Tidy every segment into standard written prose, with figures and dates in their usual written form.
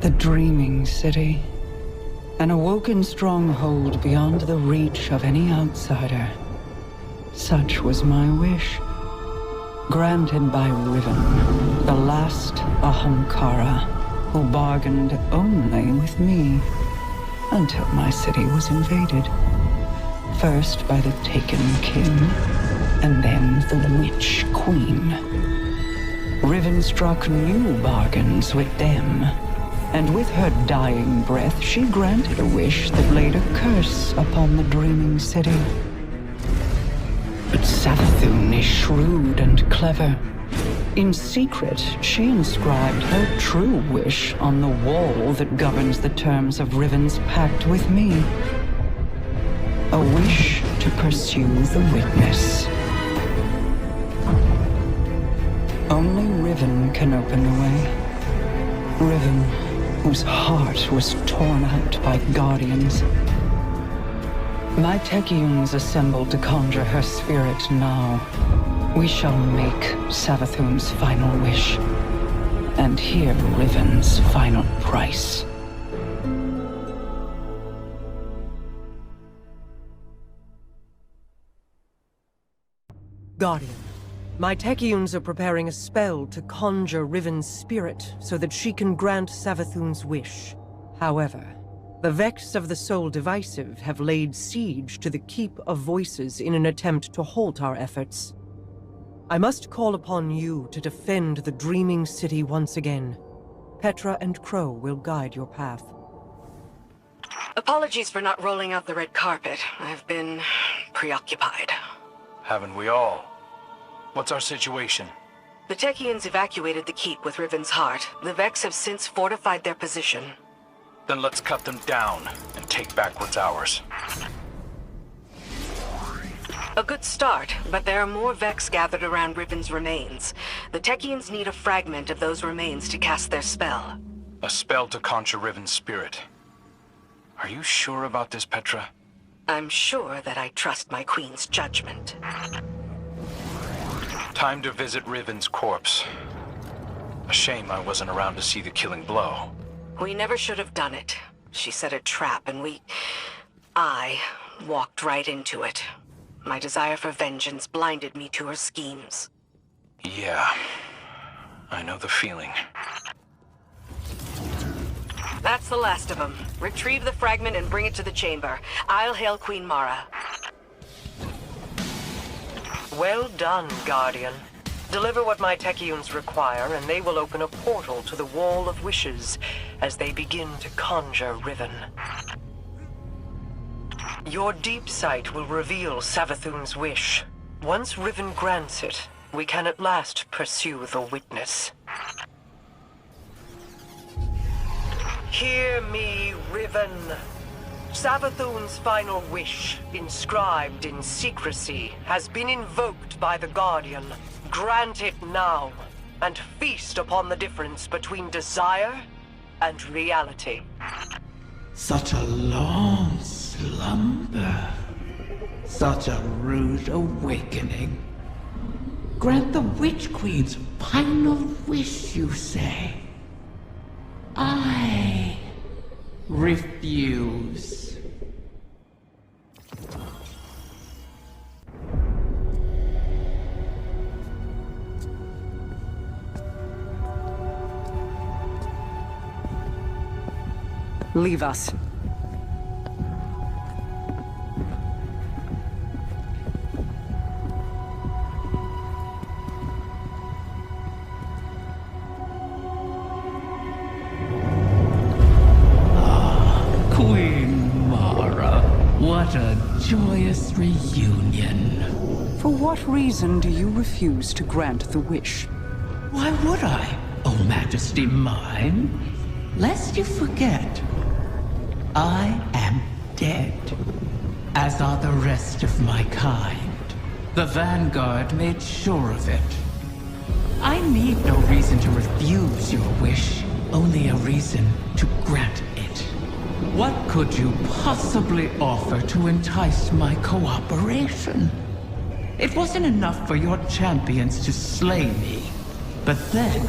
The dreaming city. An awoken stronghold beyond the reach of any outsider. Such was my wish. Granted by Riven, the last Ahamkara, who bargained only with me, until my city was invaded. First by the Taken King, and then the Witch Queen. Riven struck new bargains with them, and with her dying breath she granted a wish that laid a curse upon the dreaming city. But Savathun is shrewd and clever. In secret, she inscribed her true wish on the wall that governs the terms of Riven's pact with me. A wish to pursue the witness. Only Riven can open the way. Riven, whose heart was torn out by guardians. My Techians assembled to conjure her spirit now. We shall make Savathun's final wish, and hear Riven's final price. Guardian, my Techians are preparing a spell to conjure Riven's spirit so that she can grant Savathun's wish. However, the Vex of the Soul Divisive have laid siege to the Keep of Voices in an attempt to halt our efforts. I must call upon you to defend the Dreaming City once again. Petra and Crow will guide your path. Apologies for not rolling out the red carpet. I've been preoccupied. Haven't we all? What's our situation? The Techians evacuated the keep with Riven's heart. The Vex have since fortified their position. Then let's cut them down and take back what's ours. A good start, but there are more Vex gathered around Riven's remains. The Techians need a fragment of those remains to cast their spell. A spell to conjure Riven's spirit. Are you sure about this, Petra? I'm sure that I trust my queen's judgment. Time to visit Riven's corpse. A shame I wasn't around to see the killing blow. We never should have done it. She set a trap and I walked right into it. My desire for vengeance blinded me to her schemes. Yeah, I know the feeling. That's the last of them. Retrieve the fragment and bring it to the chamber. I'll hail Queen Mara. Well done, Guardian. Deliver what my Techians require, and they will open a portal to the Wall of Wishes as they begin to conjure Riven. Your deep sight will reveal Savathun's wish. Once Riven grants it, we can at last pursue the witness. Hear me, Riven. Savathun's final wish, inscribed in secrecy, has been invoked by the Guardian. Grant it now, and feast upon the difference between desire and reality. Such a long slumber. Such a rude awakening. Grant the Witch Queen's final wish, you say? I refuse. Leave us. Queen Mara, what a joyous reunion. For what reason do you refuse to grant the wish? Why would I, O Majesty mine? Lest you forget, I am dead, as are the rest of my kind. The Vanguard made sure of it. I need no reason to refuse your wish, only a reason to grant it. What could you possibly offer to entice my cooperation? It wasn't enough for your champions to slay me, but then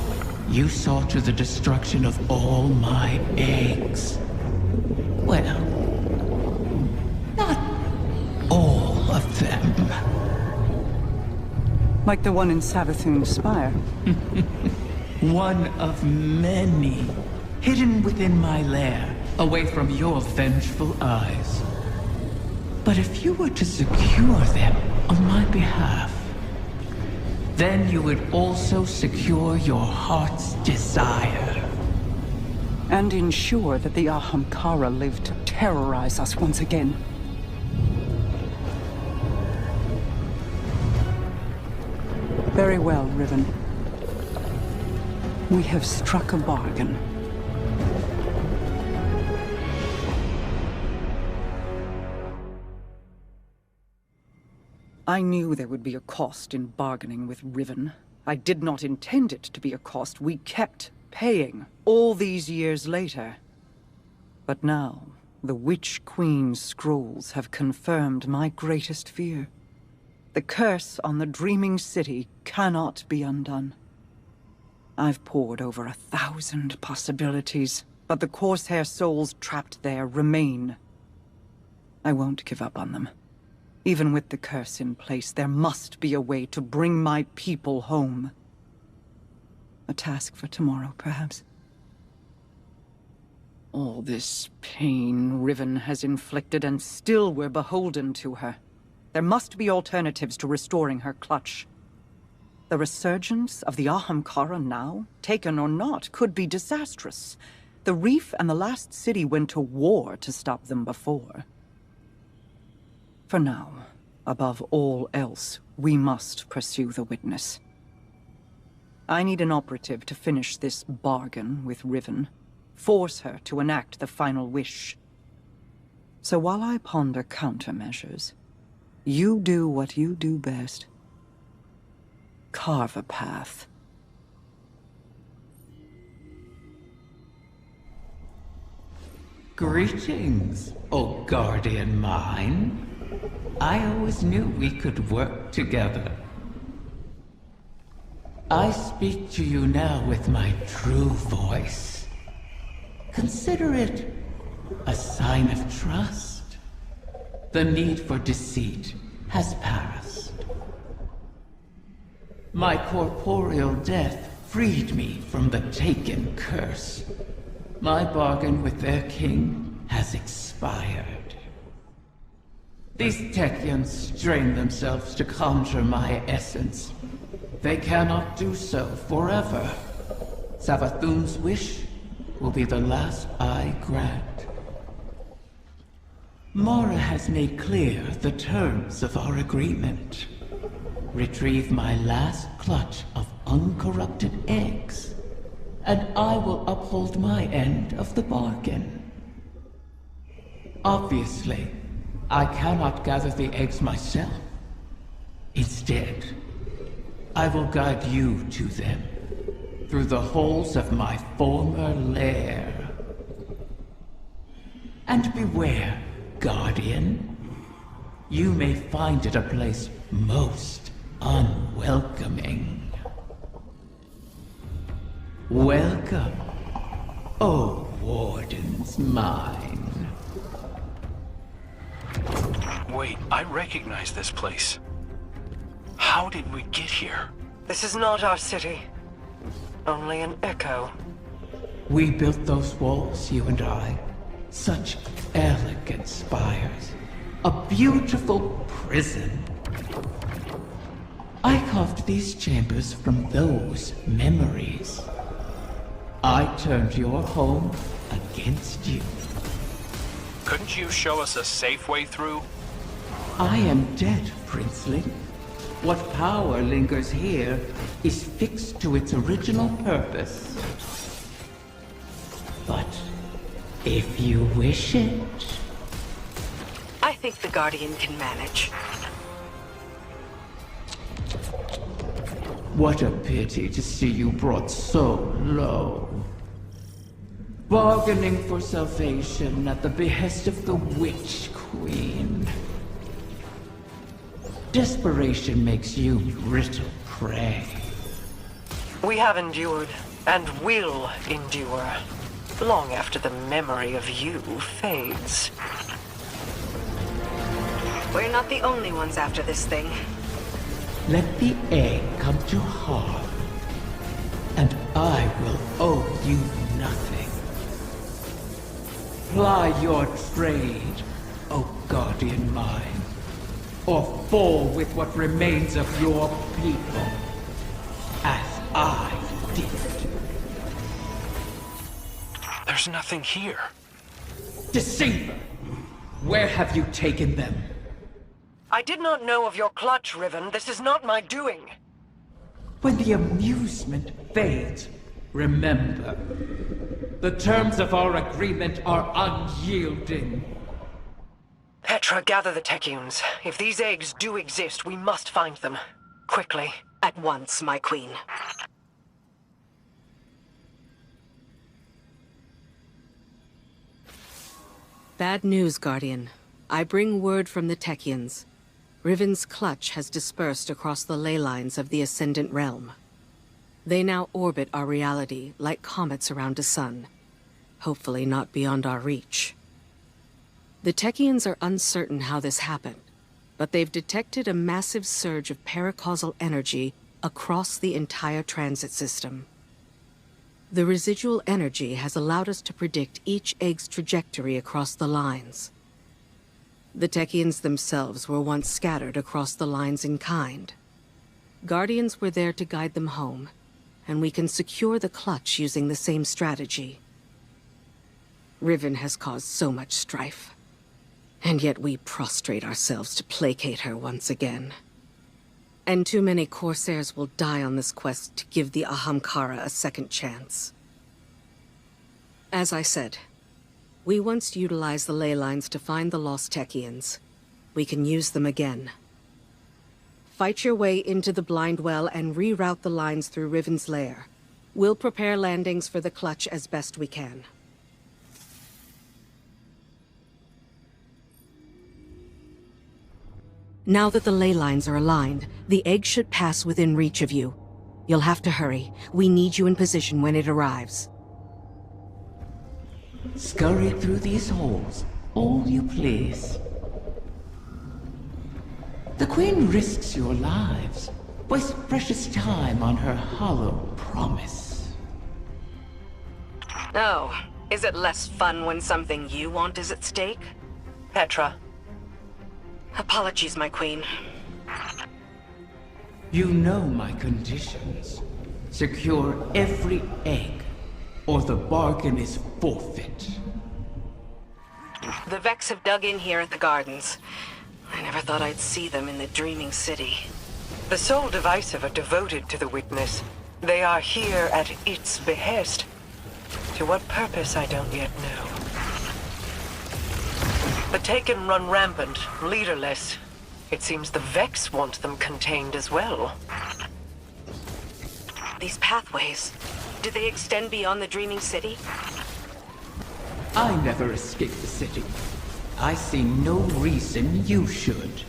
You saw to the destruction of all my eggs. Well, not all of them. Like the one in Savathun's spire. One of many, hidden within my lair, away from your vengeful eyes. But if you were to secure them on my behalf, then you would also secure your heart's desire. And ensure that the Ahamkara live to terrorize us once again. Very well, Riven. We have struck a bargain. I knew there would be a cost in bargaining with Riven. I did not intend it to be a cost we kept paying all these years later. But now, the Witch Queen's scrolls have confirmed my greatest fear. The curse on the Dreaming City cannot be undone. I've pored over 1,000 possibilities, but the Corsair souls trapped there remain. I won't give up on them. Even with the curse in place, there must be a way to bring my people home. A task for tomorrow, perhaps. All this pain Riven has inflicted, and still we're beholden to her. There must be alternatives to restoring her clutch. The resurgence of the Ahamkara now, taken or not, could be disastrous. The Reef and the last city went to war to stop them before. For now, above all else, we must pursue the witness. I need an operative to finish this bargain with Riven. Force her to enact the final wish. So while I ponder countermeasures, you do what you do best. Carve a path. Greetings, O guardian mine. I always knew we could work together. I speak to you now with my true voice. Consider it a sign of trust. The need for deceit has passed. My corporeal death freed me from the Taken curse. My bargain with their king has expired. These Techeuns strain themselves to conjure my essence. They cannot do so forever. Savathun's wish will be the last I grant. Mara has made clear the terms of our agreement. Retrieve my last clutch of uncorrupted eggs, and I will uphold my end of the bargain. Obviously, I cannot gather the eggs myself. Instead, I will guide you to them through the holes of my former lair. And beware, Guardian. You may find it a place most unwelcoming. Welcome, O Wardens mine. Wait, I recognize this place. How did we get here? This is not our city. Only an echo. We built those walls, you and I. Such elegant spires. A beautiful prison. I carved these chambers from those memories. I turned your home against you. Couldn't you show us a safe way through? I am dead, Princeling. What power lingers here is fixed to its original purpose. But if you wish it... I think the Guardian can manage. What a pity to see you brought so low. Bargaining for salvation at the behest of the Witch Queen. Desperation makes you brittle prey. We have endured. And will endure, long after the memory of you fades. We're not the only ones after this thing. Let the egg come to harm, and I will owe you nothing. Ply your trade, O guardian mine, or fall with what remains of your people, as I did. There's nothing here. Deceiver! Where have you taken them? I did not know of your clutch, Riven. This is not my doing. When the amusement fades, remember, the terms of our agreement are unyielding. Petra, gather the Techeuns. If these eggs do exist, we must find them. Quickly. At once, my queen. Bad news, Guardian. I bring word from the Techeuns. Riven's clutch has dispersed across the ley lines of the Ascendant Realm. They now orbit our reality like comets around a sun. Hopefully not beyond our reach. The Techeuns are uncertain how this happened, but they've detected a massive surge of paracausal energy across the entire transit system. The residual energy has allowed us to predict each egg's trajectory across the lines. The Techeuns themselves were once scattered across the lines in kind. Guardians were there to guide them home, and we can secure the clutch using the same strategy. Riven has caused so much strife, and yet we prostrate ourselves to placate her once again. And too many Corsairs will die on this quest to give the Ahamkara a second chance. As I said, we once utilized the ley lines to find the lost Techeuns. We can use them again. Fight your way into the Blind Well and reroute the lines through Riven's Lair. We'll prepare landings for the clutch as best we can. Now that the ley lines are aligned, the egg should pass within reach of you. You'll have to hurry. We need you in position when it arrives. Scurry through these halls, all you please. The Queen risks your lives, wastes precious time on her hollow promise. Oh, is it less fun when something you want is at stake? Petra. Apologies, my queen. You know my conditions. Secure every egg, or the bargain is forfeit. The Vex have dug in here at the gardens. I never thought I'd see them in the Dreaming City. The Soul Divisive are devoted to the Witness. They are here at its behest. To what purpose, I don't yet know. The Taken run rampant, leaderless. It seems the Vex want them contained as well. These pathways, do they extend beyond the Dreaming City? I never escaped the city. I see no reason you should.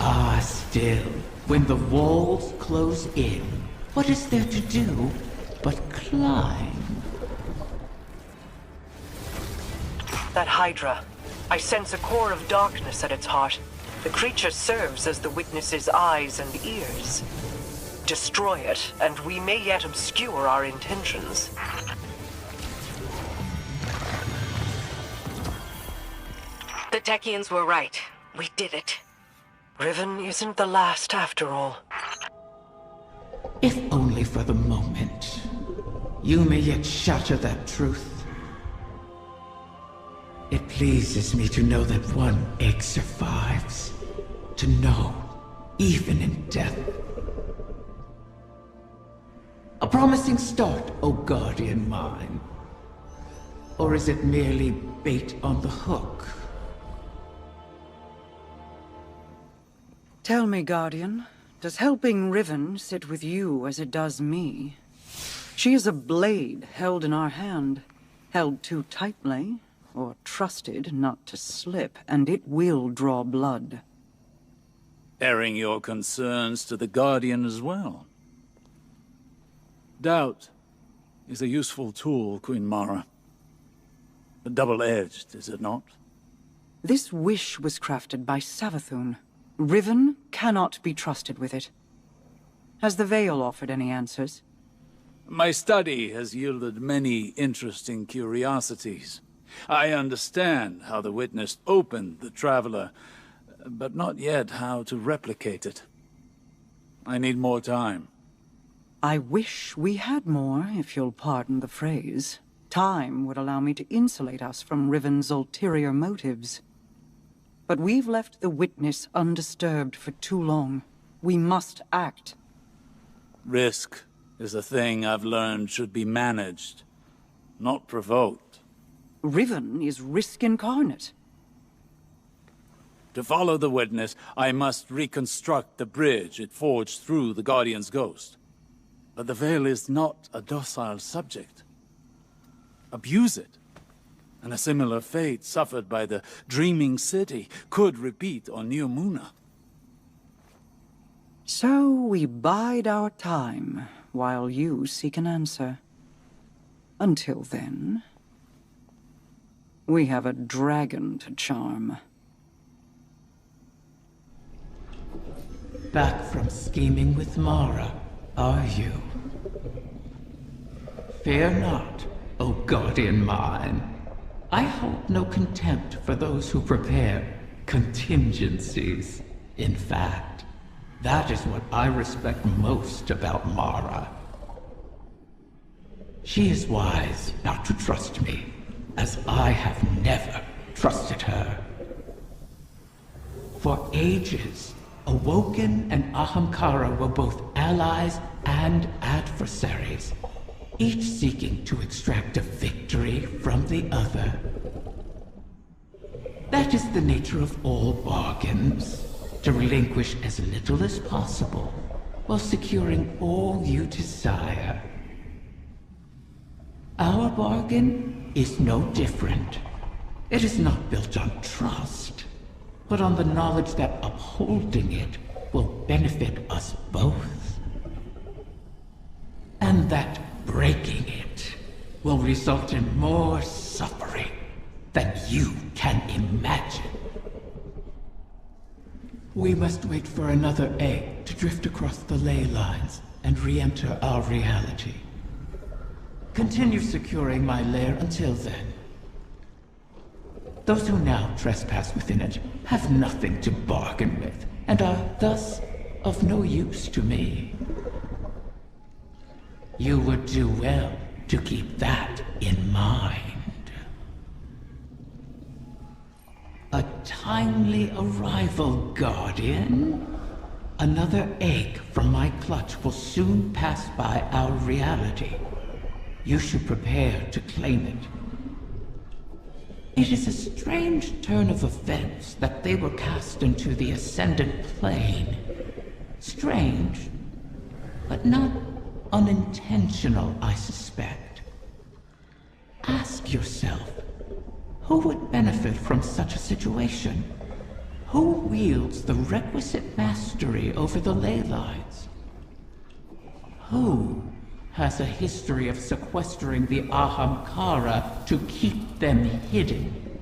Ah, still, when the walls close in, what is there to do but climb? That Hydra. I sense a core of darkness at its heart. The creature serves as the Witness's eyes and ears. Destroy it, and we may yet obscure our intentions. The Techeuns were right. We did it. Riven isn't the last after all. If only for the moment. You may yet shatter that truth. It pleases me to know that one egg survives. To know, even in death. A promising start, O guardian mine. Or is it merely bait on the hook? Tell me, Guardian, does helping Riven sit with you as it does me? She is a blade held in our hand, held too tightly, or trusted not to slip, and it will draw blood. Airing your concerns to the Guardian as well. Doubt is a useful tool, Queen Mara. Double-edged, is it not? This wish was crafted by Savathun. Riven cannot be trusted with it. Has the Veil offered any answers? My study has yielded many interesting curiosities. I understand how the Witness opened the Traveler, but not yet how to replicate it. I need more time. I wish we had more, if you'll pardon the phrase. Time would allow me to insulate us from Riven's ulterior motives. But we've left the Witness undisturbed for too long. We must act. Risk is a thing I've learned should be managed, not provoked. Riven is risk incarnate. To follow the Witness, I must reconstruct the bridge it forged through the Guardian's ghost. But the Veil is not a docile subject. Abuse it, and a similar fate suffered by the Dreaming City could repeat on New Muna. So we bide our time, while you seek an answer. Until then, we have a dragon to charm. Back from scheming with Mara, are you? Fear not, O Guardian mine. I hold no contempt for those who prepare contingencies. In fact, that is what I respect most about Mara. She is wise not to trust me, as I have never trusted her. For ages, Awoken and Ahamkara were both allies and adversaries, each seeking to extract a victory from the other. That is the nature of all bargains, to relinquish as little as possible, while securing all you desire. Our bargain is no different. It is not built on trust, but on the knowledge that upholding it will benefit us both. And that breaking it will result in more suffering than you can imagine. We must wait for another egg to drift across the ley lines and re-enter our reality. Continue securing my lair until then. Those who now trespass within it have nothing to bargain with, and are thus of no use to me. You would do well to keep that in mind. A timely arrival, Guardian. Another egg from my clutch will soon pass by our reality. You should prepare to claim it. It is a strange turn of events that they were cast into the Ascendant Plane. Strange, but not unintentional, I suspect. Ask yourself, who would benefit from such a situation? Who wields the requisite mastery over the ley lines? Who has a history of sequestering the Ahamkara to keep them hidden?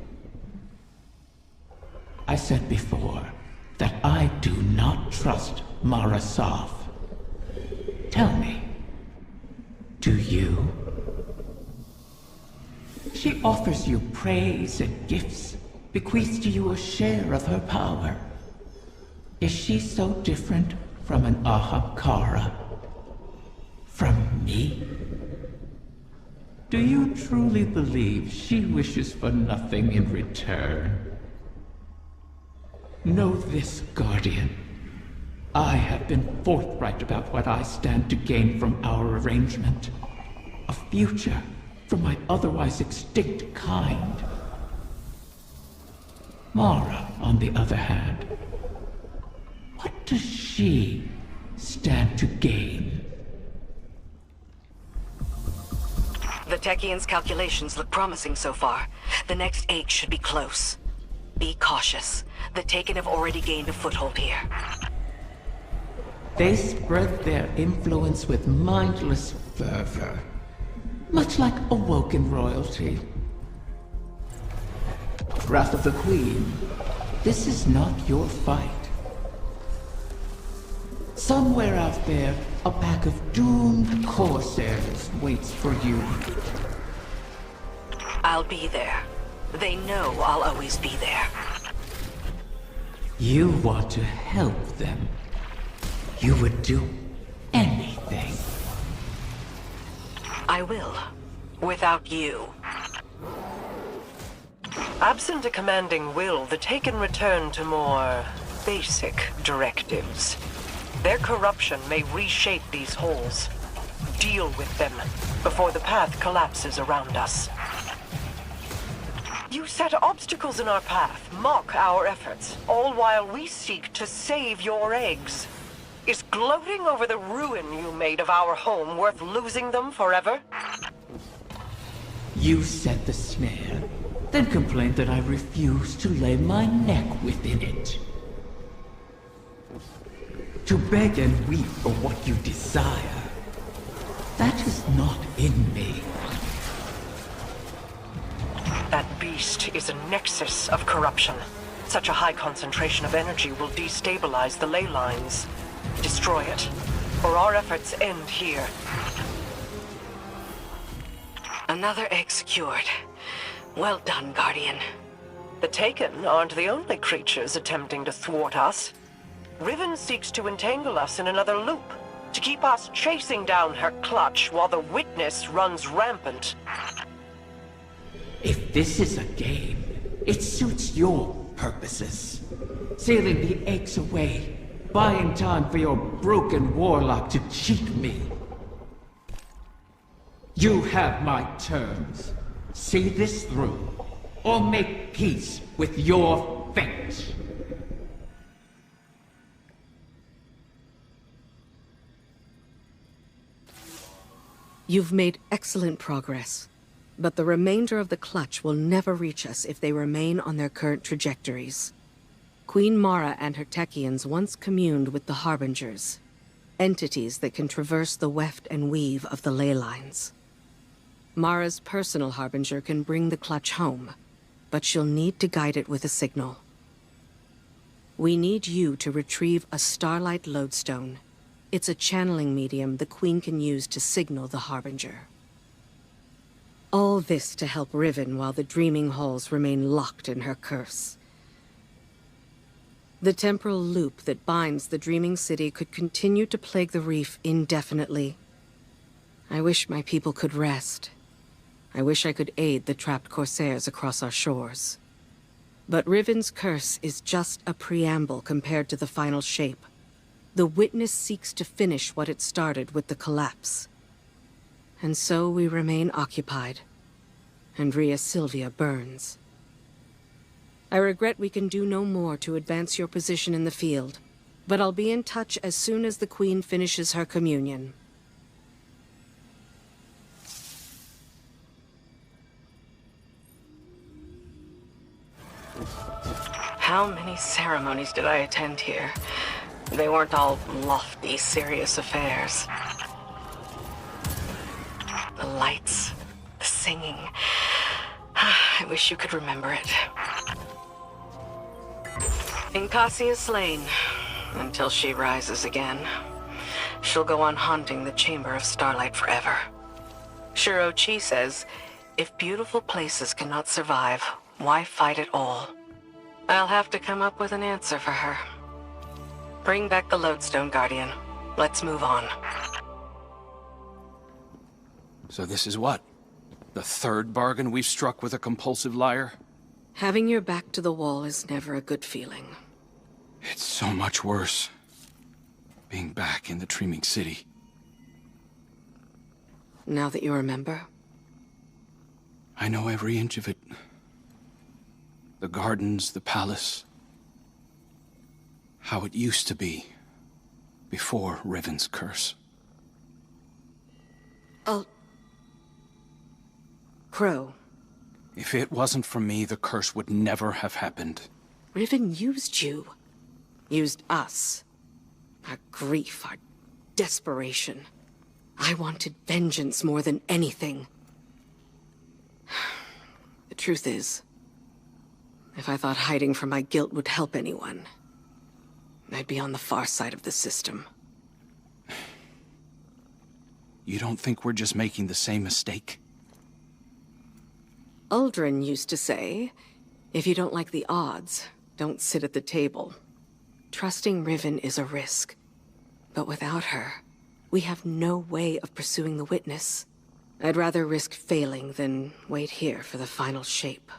I said before that I do not trust Mara Sov. Tell me, do you? She offers you praise and gifts, bequeaths to you a share of her power. Is she so different from an Ahamkara? From me? Do you truly believe she wishes for nothing in return? Know this, Guardian. I have been forthright about what I stand to gain from our arrangement. A future for my otherwise extinct kind. Mara, on the other hand, what does she stand to gain? The Techians' calculations look promising so far. The next egg should be close. Be cautious. The Taken have already gained a foothold here. They spread their influence with mindless fervor, much like awoken royalty. Wrath of the Queen, this is not your fight. Somewhere out there, a pack of doomed corsairs waits for you. I'll be there. They know I'll always be there. You want to help them. You would do anything. I will. Without you. Absent a commanding will, the Taken return to more basic directives. Their corruption may reshape these holes. Deal with them before the path collapses around us. You set obstacles in our path, mock our efforts, all while we seek to save your eggs. Is gloating over the ruin you made of our home worth losing them forever? You set the snare, then complained that I refused to lay my neck within it. To beg and weep for what you desire, that is not in me. That beast is a nexus of corruption. Such a high concentration of energy will destabilize the ley lines. Destroy it, or our efforts end here. Another egg secured. Well done, Guardian. The Taken aren't the only creatures attempting to thwart us. Riven seeks to entangle us in another loop, to keep us chasing down her clutch while the Witness runs rampant. If this is a game, it suits your purposes. Sealing the eggs away, buying time for your broken warlock to cheat me. You have my terms. See this through, or make peace with your fate. You've made excellent progress, but the remainder of the clutch will never reach us if they remain on their current trajectories. Queen Mara and her Techians once communed with the Harbingers, entities that can traverse the weft and weave of the ley lines. Mara's personal Harbinger can bring the clutch home, but she'll need to guide it with a signal. We need you to retrieve a Starlight Lodestone. It's a channeling medium the Queen can use to signal the Harbinger. All this to help Riven while the Dreaming Halls remain locked in her curse. The temporal loop that binds the Dreaming City could continue to plague the reef indefinitely. I wish my people could rest. I wish I could aid the trapped corsairs across our shores. But Riven's curse is just a preamble compared to the final shape. The Witness seeks to finish what it started with the collapse. And so we remain occupied. And Rhea Sylvia burns. I regret we can do no more to advance your position in the field, but I'll be in touch as soon as the Queen finishes her communion. How many ceremonies did I attend here? They weren't all lofty, serious affairs. The lights, the singing. I wish you could remember it. Inkasi is slain, until she rises again. She'll go on haunting the Chamber of Starlight forever. Shuro Chi says, if beautiful places cannot survive, why fight at all? I'll have to come up with an answer for her. Bring back the Lodestone, Guardian. Let's move on. So this is what? The third bargain we've struck with a compulsive liar? Having your back to the wall is never a good feeling. It's so much worse. Being back in the Dreaming City. Now that you remember? I know every inch of it. The gardens, the palace. How it used to be. Before Riven's curse. Crow. If it wasn't for me, the curse would never have happened. Riven used you. Used us. Our grief, our desperation. I wanted vengeance more than anything. The truth is, if I thought hiding from my guilt would help anyone, I'd be on the far side of the system. You don't think we're just making the same mistake? Uldren used to say, if you don't like the odds, don't sit at the table. Trusting Riven is a risk, but without her, we have no way of pursuing the witness. I'd rather risk failing than wait here for the final shape.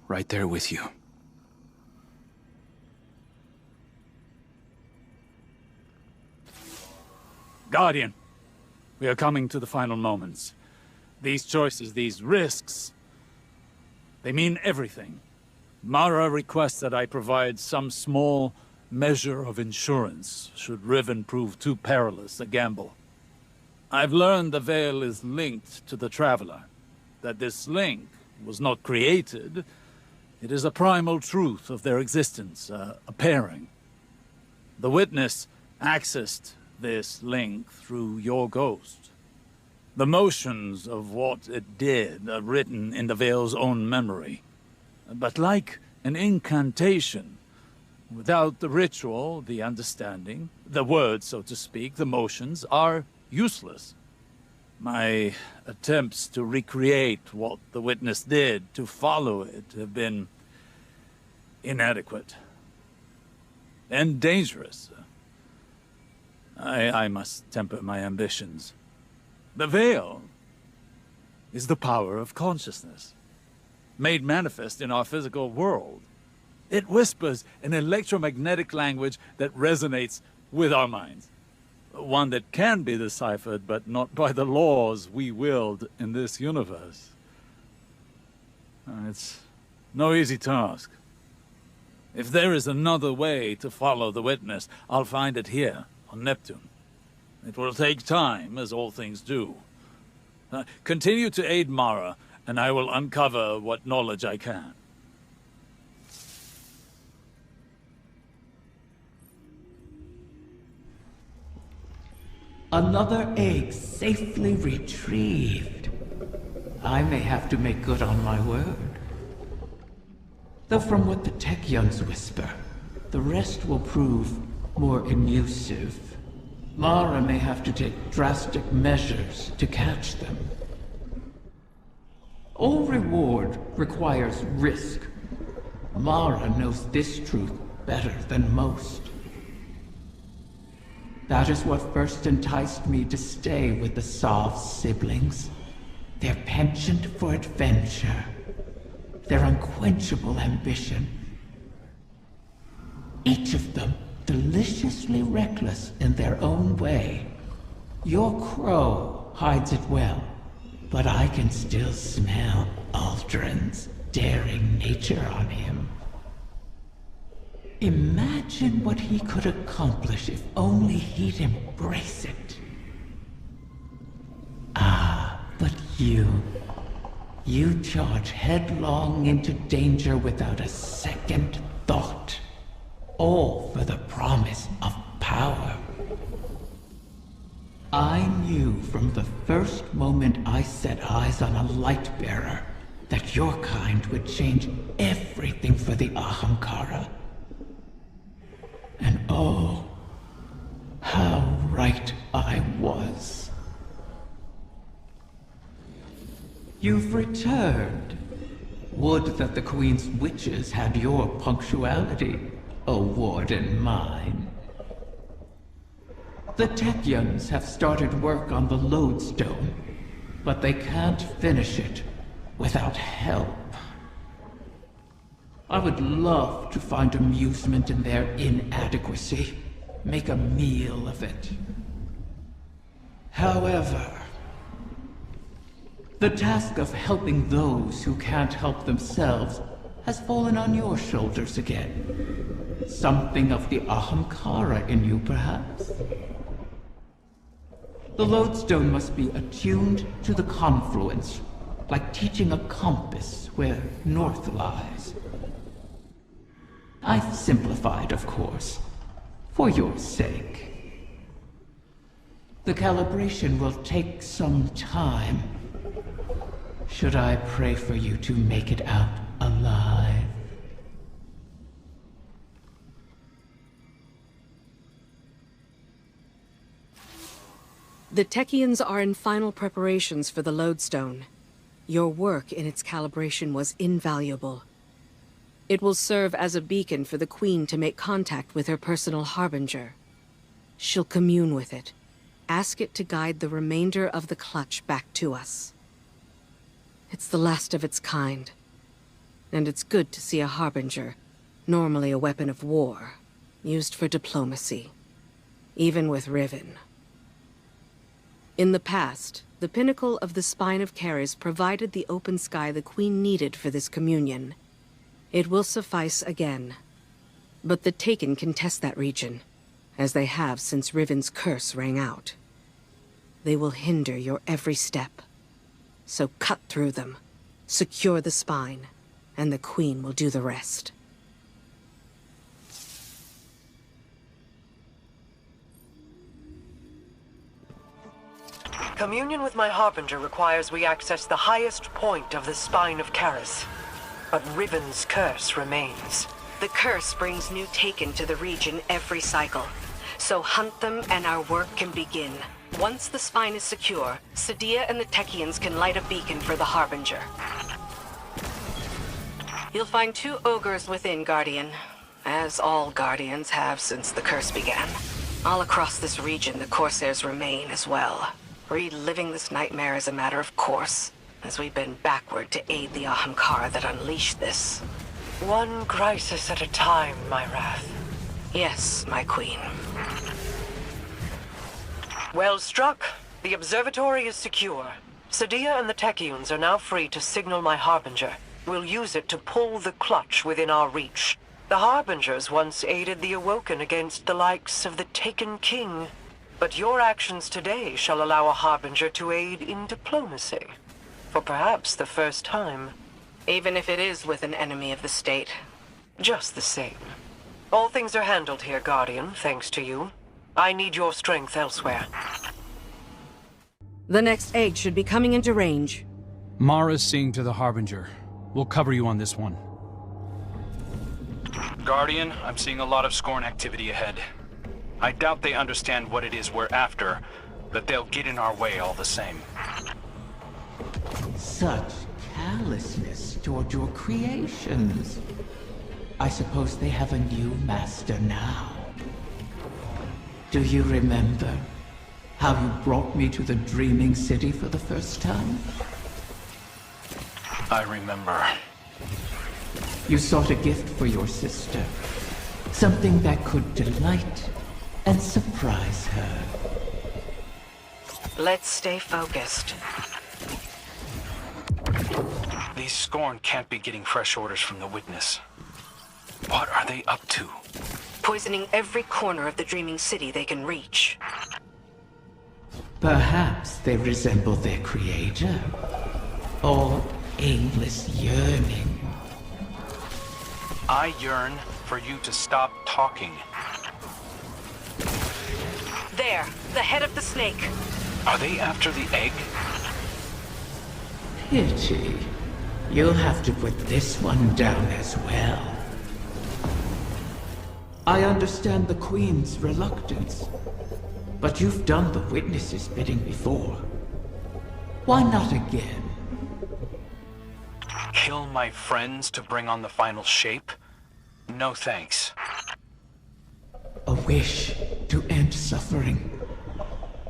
Right there with you. Guardian, we are coming to the final moments. These choices, these risks, they mean everything. Mara requests that I provide some small measure of insurance should Riven prove too perilous a gamble. I've learned the Veil is linked to the Traveler. That this link was not created, it is a primal truth of their existence, a pairing. The Witness accessed this link through your ghost. The motions of what it did are written in the Veil's own memory. But like an incantation, without the ritual, the understanding, the words, so to speak, the motions, are useless. My attempts to recreate what the Witness did, to follow it, have been inadequate. And dangerous. I must temper my ambitions. The Veil is the power of consciousness, made manifest in our physical world. It whispers an electromagnetic language that resonates with our minds. One that can be deciphered, but not by the laws we wield in this universe. It's no easy task. If there is another way to follow the Witness, I'll find it here, on Neptune. It will take time, as all things do. Continue to aid Mara, and I will uncover what knowledge I can. Another egg safely retrieved. I may have to make good on my word. Though from what the Techyons whisper, the rest will prove more elusive. Mara may have to take drastic measures to catch them. All reward requires risk. Mara knows this truth better than most. That is what first enticed me to stay with the Sov siblings. Their penchant for adventure. Their unquenchable ambition. Each of them deliciously reckless in their own way. Your crow hides it well, but I can still smell Uldren's daring nature on him. Imagine what he could accomplish if only he'd embrace it. Ah, but you charge headlong into danger without a second thought. All for the promise of power. I knew from the first moment I set eyes on a light-bearer that your kind would change everything for the Ahamkara. And oh, how right I was. You've returned. Would that the Queen's witches had your punctuality, O Warden mine. The Techyons have started work on the Lodestone, but they can't finish it without help. I would love to find amusement in their inadequacy, make a meal of it. However, the task of helping those who can't help themselves has fallen on your shoulders again. Something of the Ahamkara in you, perhaps? The Lodestone must be attuned to the confluence, like teaching a compass where north lies. I've simplified, of course, for your sake. The calibration will take some time. Should I pray for you to make it out alive? The Techians are in final preparations for the Lodestone. Your work in its calibration was invaluable. It will serve as a beacon for the Queen to make contact with her personal Harbinger. She'll commune with it. Ask it to guide the remainder of the clutch back to us. It's the last of its kind. And it's good to see a Harbinger, normally a weapon of war, used for diplomacy. Even with Riven. In the past, the pinnacle of the Spine of Keres provided the open sky the Queen needed for this communion. It will suffice again. But the Taken can test that region, as they have since Riven's curse rang out. They will hinder your every step. So cut through them, secure the spine, and the Queen will do the rest. Communion with my Harbinger requires we access the highest point of the Spine of Keres. But Riven's curse remains. The curse brings new Taken to the region every cycle. So hunt them and our work can begin. Once the spine is secure, Sadia and the Techians can light a beacon for the Harbinger. You'll find 2 ogres within, Guardian. As all Guardians have since the curse began. All across this region, the Corsairs remain as well. Reliving this nightmare is a matter of course, as we bend backward to aid the Ahamkara that unleashed this. One crisis at a time, my wrath. Yes, my queen. Well struck. The observatory is secure. Sadia and the Techians are now free to signal my Harbinger. We'll use it to pull the clutch within our reach. The Harbingers once aided the Awoken against the likes of the Taken King. But your actions today shall allow a Harbinger to aid in diplomacy. For perhaps the first time. Even if it is with an enemy of the state. Just the same. All things are handled here, Guardian, thanks to you. I need your strength elsewhere. The next egg should be coming into range. Mara's seeing to the Harbinger. We'll cover you on this one. Guardian, I'm seeing a lot of Scorn activity ahead. I doubt they understand what it is we're after, but they'll get in our way all the same. Such callousness toward your creations. I suppose they have a new master now. Do you remember how you brought me to the Dreaming City for the first time? I remember. You sought a gift for your sister. Something that could delight and surprise her. Let's stay focused. These Scorn can't be getting fresh orders from the Witness. What are they up to? Poisoning every corner of the Dreaming City they can reach. Perhaps they resemble their creator. Or aimless yearning. I yearn for you to stop talking. There, the head of the snake. Are they after the egg? Pity. You'll have to put this one down as well. I understand the Queen's reluctance, but you've done the Witness's bidding before. Why not again? Kill my friends to bring on the final shape? No thanks. A wish to end suffering.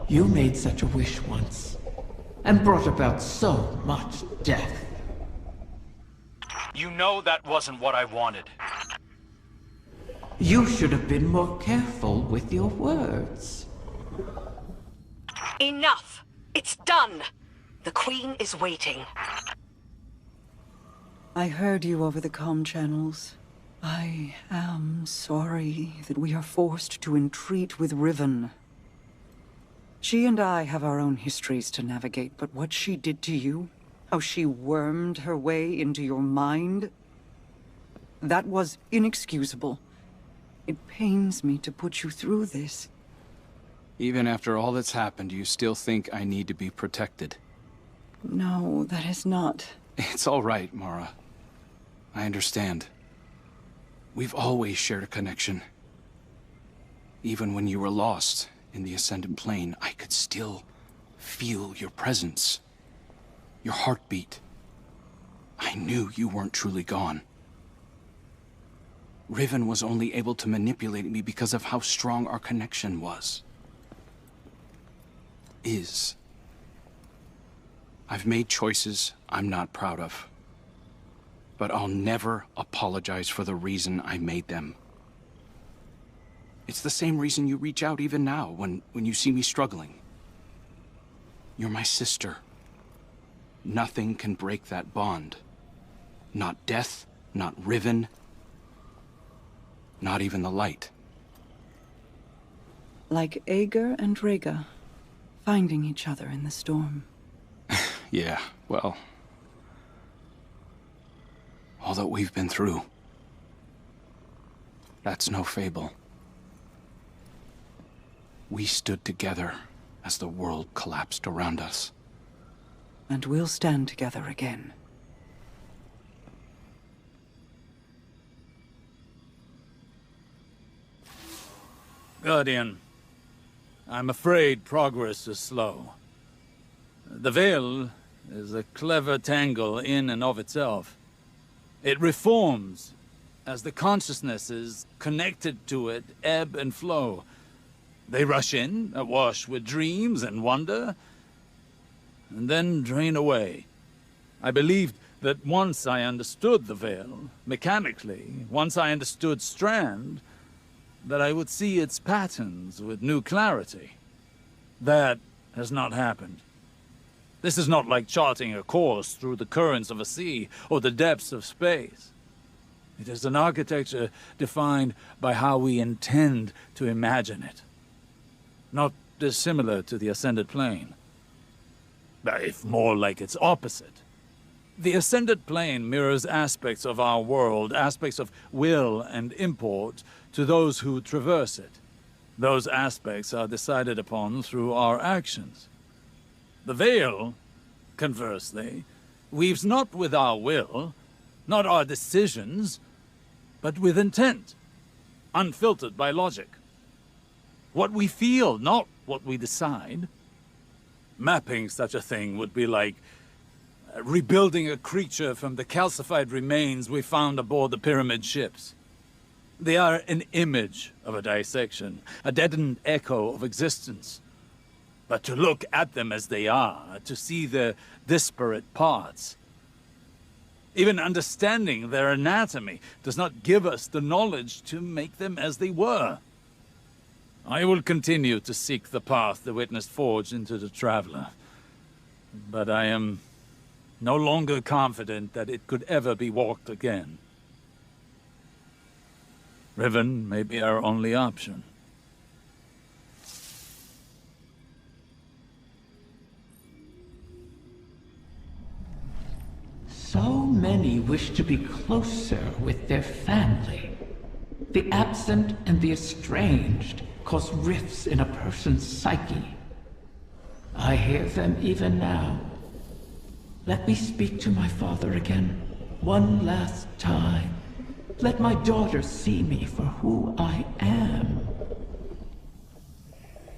You made such a wish once, and brought about so much death. You know that wasn't what I wanted. You should have been more careful with your words. Enough! It's done! The Queen is waiting. I heard you over the comm channels. I am sorry that we are forced to entreat with Riven. She and I have our own histories to navigate, but what she did to you, how she wormed her way into your mind, that was inexcusable. It pains me to put you through this. Even after all that's happened, you still think I need to be protected? No, that is not... It's all right, Mara. I understand. We've always shared a connection. Even when you were lost in the Ascendant Plane, I could still feel your presence. Your heartbeat. I knew you weren't truly gone. Riven was only able to manipulate me because of how strong our connection was. I've made choices I'm not proud of. But I'll never apologize for the reason I made them. It's the same reason you reach out even now, when you see me struggling. You're my sister. Nothing can break that bond. Not death, not Riven, not even the light. Like Ager and Rhaegar, finding each other in the storm. Yeah, well... all that we've been through. That's no fable. We stood together as the world collapsed around us. And we'll stand together again. Guardian, I'm afraid progress is slow. The Veil is a clever tangle in and of itself. It reforms as the consciousnesses connected to it ebb and flow. They rush in, awash with dreams and wonder, and then drain away. I believed that once I understood the Veil, mechanically, once I understood Strand, that I would see its patterns with new clarity. That has not happened. This is not like charting a course through the currents of a sea or the depths of space. It is an architecture defined by how we intend to imagine it. Not dissimilar to the Ascended Plane, if more like its opposite. The Ascended Plane mirrors aspects of our world, aspects of will and import, to those who traverse it. Those aspects are decided upon through our actions. The Veil, conversely, weaves not with our will, not our decisions, but with intent, unfiltered by logic. What we feel, not what we decide. Mapping such a thing would be like rebuilding a creature from the calcified remains we found aboard the pyramid ships. They are an image of a dissection, a deadened echo of existence. But to look at them as they are, to see their disparate parts, even understanding their anatomy, does not give us the knowledge to make them as they were. I will continue to seek the path the Witness forged into the Traveler, but I am no longer confident that it could ever be walked again. Riven may be our only option. So many wish to be closer with their family. The absent and the estranged cause rifts in a person's psyche. I hear them even now. Let me speak to my father again, one last time. Let my daughter see me for who I am.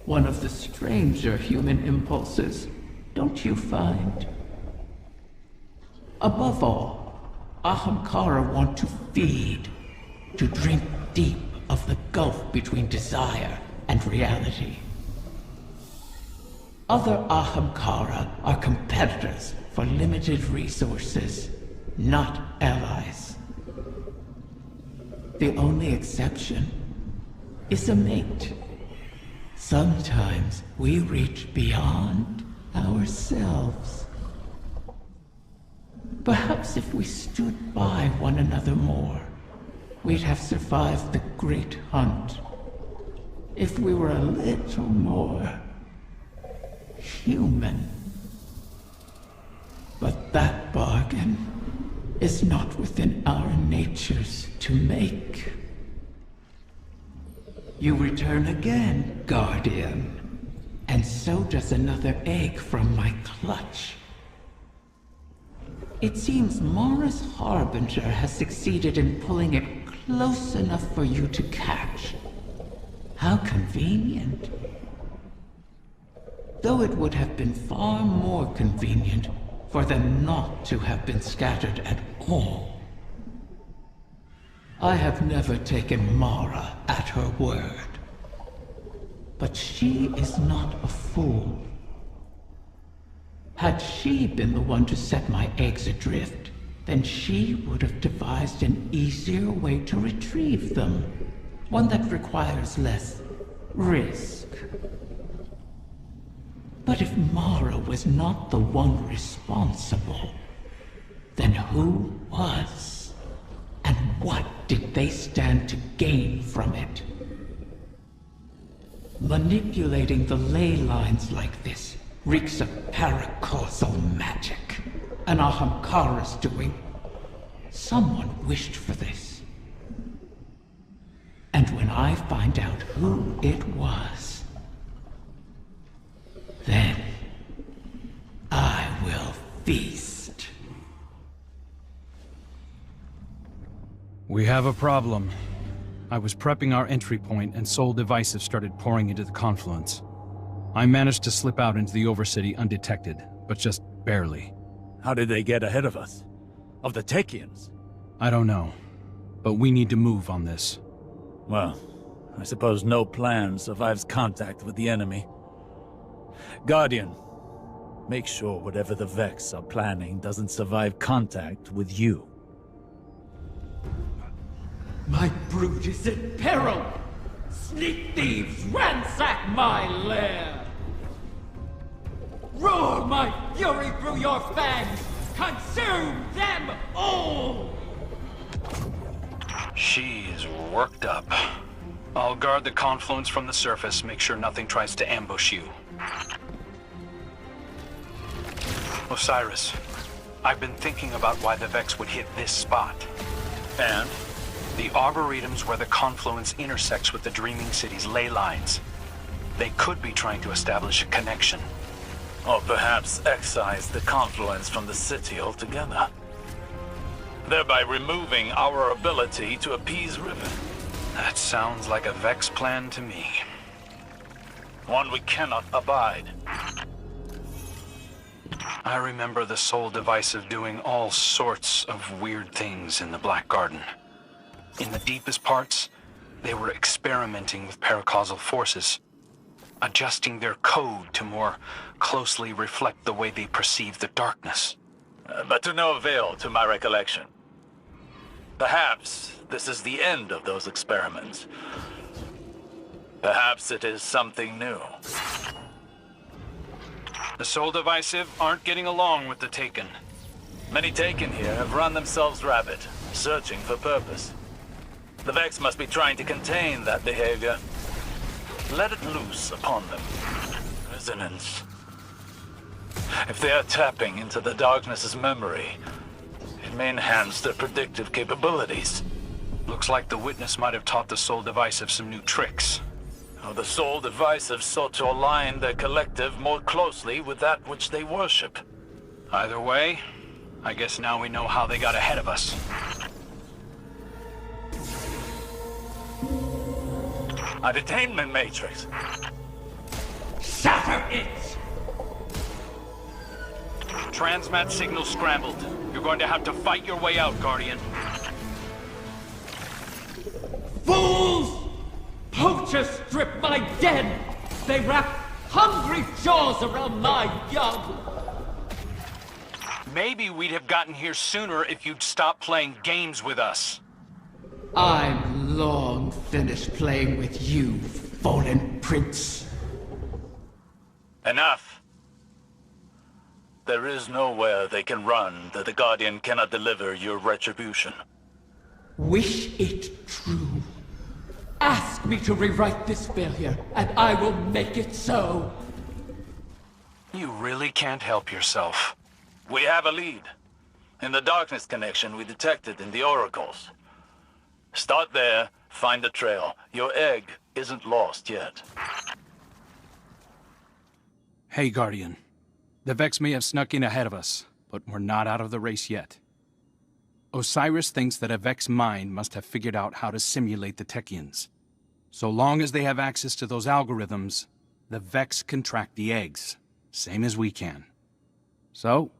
One of the stranger human impulses, don't you find? Above all, Ahamkara want to feed, to drink deep of the gulf between desire and reality. Other Ahamkara are competitors for limited resources, not allies. The only exception is a mate. Sometimes we reach beyond ourselves. Perhaps if we stood by one another more, we'd have survived the great hunt. If we were a little more human. But that bargain is not within our natures to make. You return again, Guardian. and so does another egg from my clutch. It seems Mara's Harbinger has succeeded in pulling it close enough for you to catch. How convenient. Though it would have been far more convenient for them not to have been scattered at all. I have never taken Mara at her word. But she is not a fool. Had she been the one to set my eggs adrift, then she would have devised an easier way to retrieve them. One that requires less risk. But if Mara was not the one responsible, then who was? And what did they stand to gain from it? Manipulating the ley lines like this reeks of paracausal magic. An Ahamkara's doing. Someone wished for this. And when I find out who it was, then I will feast. We have a problem. I was prepping our entry point and Soul Divisive started pouring into the confluence. I managed to slip out into the Overcity undetected, but just barely. How did they get ahead of us? Of the Techians? I don't know, but we need to move on this. Well, I suppose no plan survives contact with the enemy. Guardian, make sure whatever the Vex are planning doesn't survive contact with you. My brood is in peril! Sneak thieves ransack my lair! Roar my fury through your fangs! Consume them all! She is worked up. I'll guard the confluence from the surface, make sure nothing tries to ambush you. Osiris, I've been thinking about why the Vex would hit this spot. And? The Arboretum's where the confluence intersects with the Dreaming City's ley lines. They could be trying to establish a connection. Or perhaps excise the confluence from the city altogether. Thereby removing our ability to appease Riven. That sounds like a Vex plan to me. One we cannot abide. I remember the Soul Divisive doing all sorts of weird things in the Black Garden. In the deepest parts, they were experimenting with paracausal forces, adjusting their code to more closely reflect the way they perceive the darkness. But to no avail to my recollection. Perhaps this is the end of those experiments. Perhaps it is something new. The Soul Divisive aren't getting along with the Taken. Many Taken here have run themselves rabbit, searching for purpose. The Vex must be trying to contain that behavior. Let it loose upon them. Resonance. If they are tapping into the darkness's memory, it may enhance their predictive capabilities. Looks like the Witness might have taught the Soul Divisive some new tricks. How the Soul Divisive sought to align their collective more closely with that which they worship. Either way, I guess now we know how they got ahead of us. A detainment matrix. Shatter it! Transmat signal scrambled. You're going to have to fight your way out, Guardian. Fools! Poachers strip my den! They wrap hungry jaws around my young! Maybe we'd have gotten here sooner if you'd stopped playing games with us. I'm long finished playing with you, fallen prince. Enough. There is nowhere they can run that the Guardian cannot deliver your retribution. Wish it true. Ask me to rewrite this failure, and I will make it so. You really can't help yourself. We have a lead. In the darkness connection we detected in the oracles. Start there, find the trail. Your egg isn't lost yet. Hey, Guardian. The Vex may have snuck in ahead of us, but we're not out of the race yet. Osiris thinks that a Vex mind must have figured out how to simulate the Techians. So long as they have access to those algorithms, the Vex can track the eggs, same as we can. So,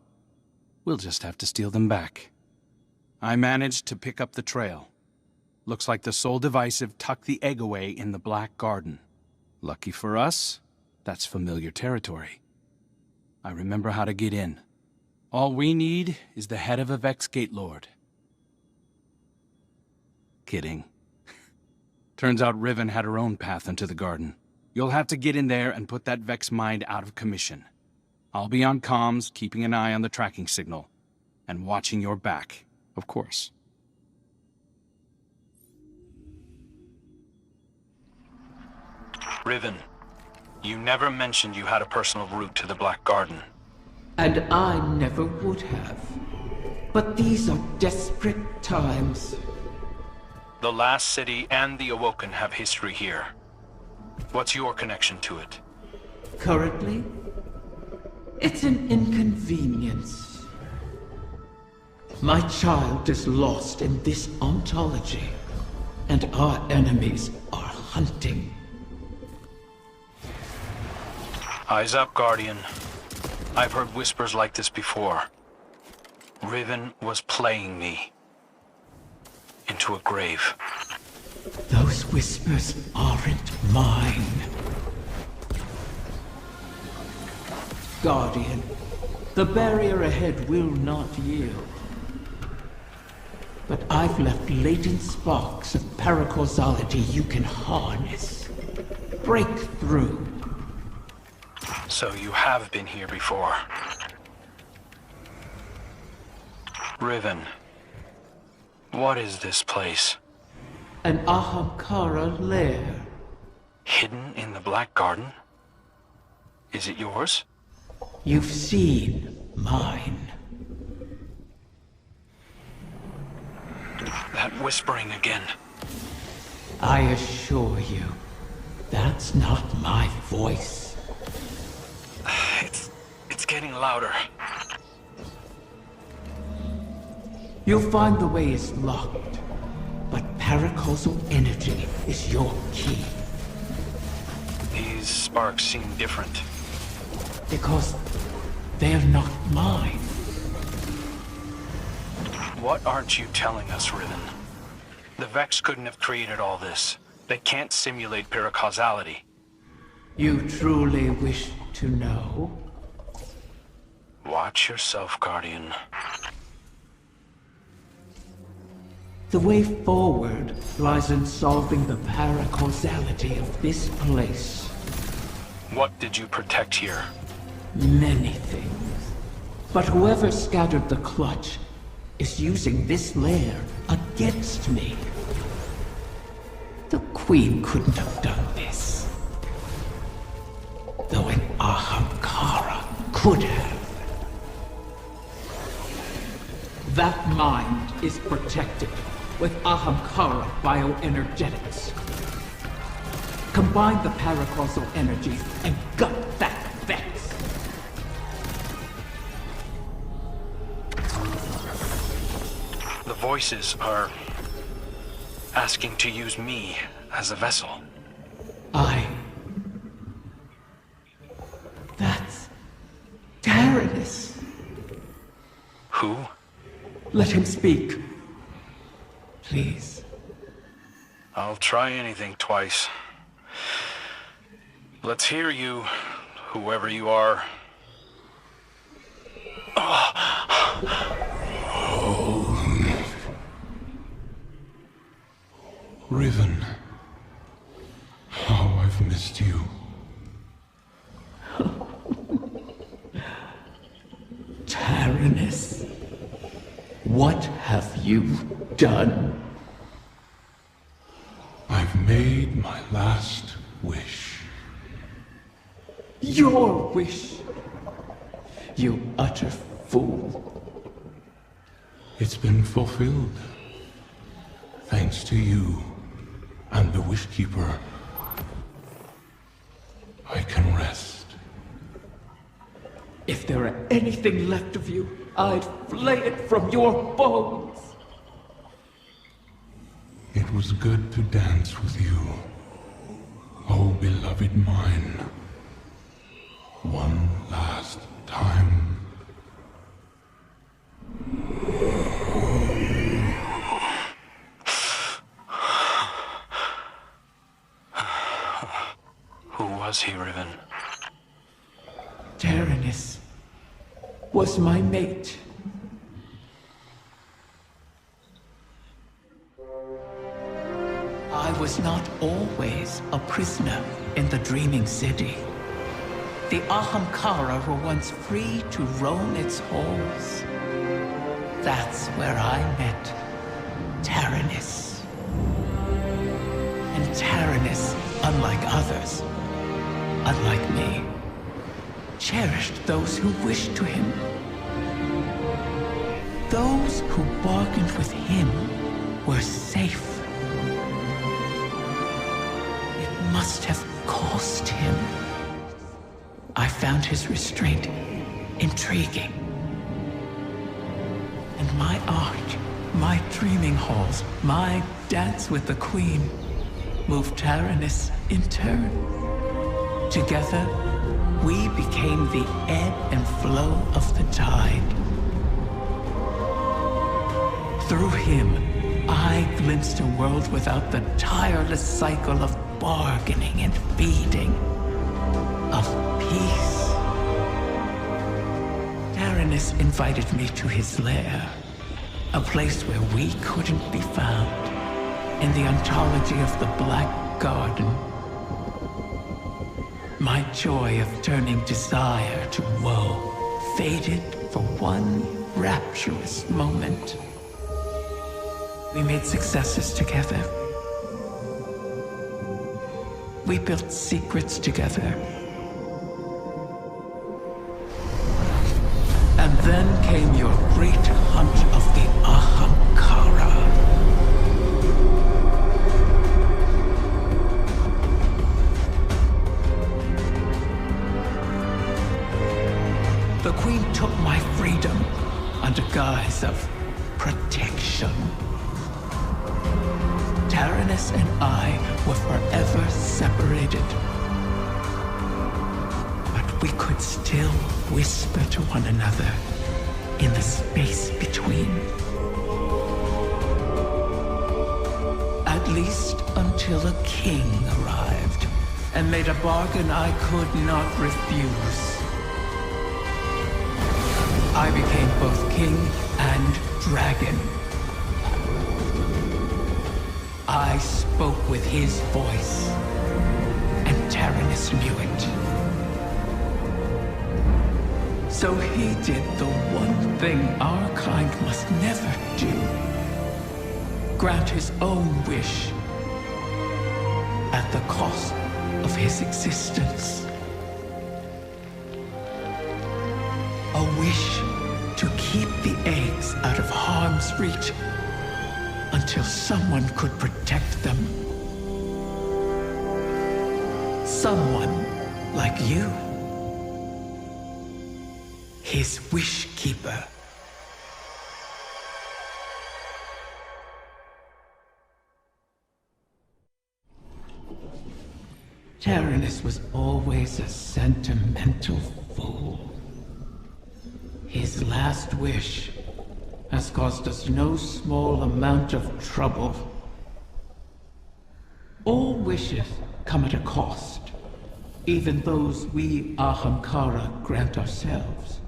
we'll just have to steal them back. I managed to pick up the trail. Looks like the Soul Divisive tucked the egg away in the Black Garden. Lucky for us, that's familiar territory. I remember how to get in. All we need is the head of a Vex Gate Lord. Kidding. Turns out Riven had her own path into the garden. You'll have to get in there and put that Vex mind out of commission. I'll be on comms, keeping an eye on the tracking signal. And watching your back, of course. Riven, you never mentioned you had a personal route to the Black Garden. And I never would have. But these are desperate times. The Last City and the Awoken have history here. What's your connection to it? Currently, it's an inconvenience. My child is lost in this ontology, and our enemies are hunting. Eyes up, Guardian. I've heard whispers like this before. Riven was playing me into a grave. Those whispers aren't mine. Guardian, the barrier ahead will not yield. But I've left latent sparks of paracausality you can harness. Break through. So you have been here before. Riven, what is this place? An Ahamkara lair. Hidden in the Black Garden? Is it yours? You've seen mine. That whispering again. I assure you, that's not my voice. It's getting louder. You'll find the way is locked, but paracausal energy is your key. These sparks seem different. Because they're not mine. What aren't you telling us, Riven? The Vex couldn't have created all this. They can't simulate paracausality. You truly wish to know? Watch yourself, Guardian. The way forward lies in solving the paracausality of this place. What did you protect here? Many things. But whoever scattered the clutch is using this lair against me. The Queen couldn't have done this. Though an Ahamkara could have. That mind is protected with Ahamkara bioenergetics. Combine the paracausal energies and gut that Vex. The voices are asking to use me as a vessel. That's Tyrannus. Who? Let him speak. Please. I'll try anything twice. Let's hear you, whoever you are. Riven, how I've missed you. Tyrannus, what have you done? I've made my last wish. Your wish, you utter fool. It's been fulfilled. Thanks to you and the Wishkeeper, I can rest. If there were anything left of you, I'd flay it from your bones. It was good to dance with you, oh beloved mine. One last time. Who was he, Riven? Taranis was my mate. I was not always a prisoner in the Dreaming City. The Ahamkara were once free to roam its halls. That's where I met Taranis. And Taranis, unlike others, unlike me, cherished those who wished to him. Those who bargained with him were safe. It must have cost him. I found his restraint intriguing. And my art, my dreaming halls, my dance with the Queen moved Taranis in turn. Together, we became the ebb and flow of the tide. Through him, I glimpsed a world without the tireless cycle of bargaining and feeding, of peace. Taranis invited me to his lair, a place where we couldn't be found, in the ontology of the Black Garden. My joy of turning desire to woe faded for one rapturous moment. We made successes together. We built secrets together. And then came your great hunt of the Ahamkara. The Queen took my freedom under guise of protection. Taranis and I were forever separated. But we could still whisper to one another in the space between. At least until a king arrived and made a bargain I could not refuse. I became both king and dragon. I spoke with his voice, and Taranis knew it. So he did the one thing our kind must never do. Grant his own wish at the cost of his existence. A wish to keep the eggs out of harm's reach until someone could protect them. Someone like you. His wish keeper. Taranis was always a sentimental fool. His last wish has caused us no small amount of trouble. All wishes come at a cost, even those we Ahamkara grant ourselves.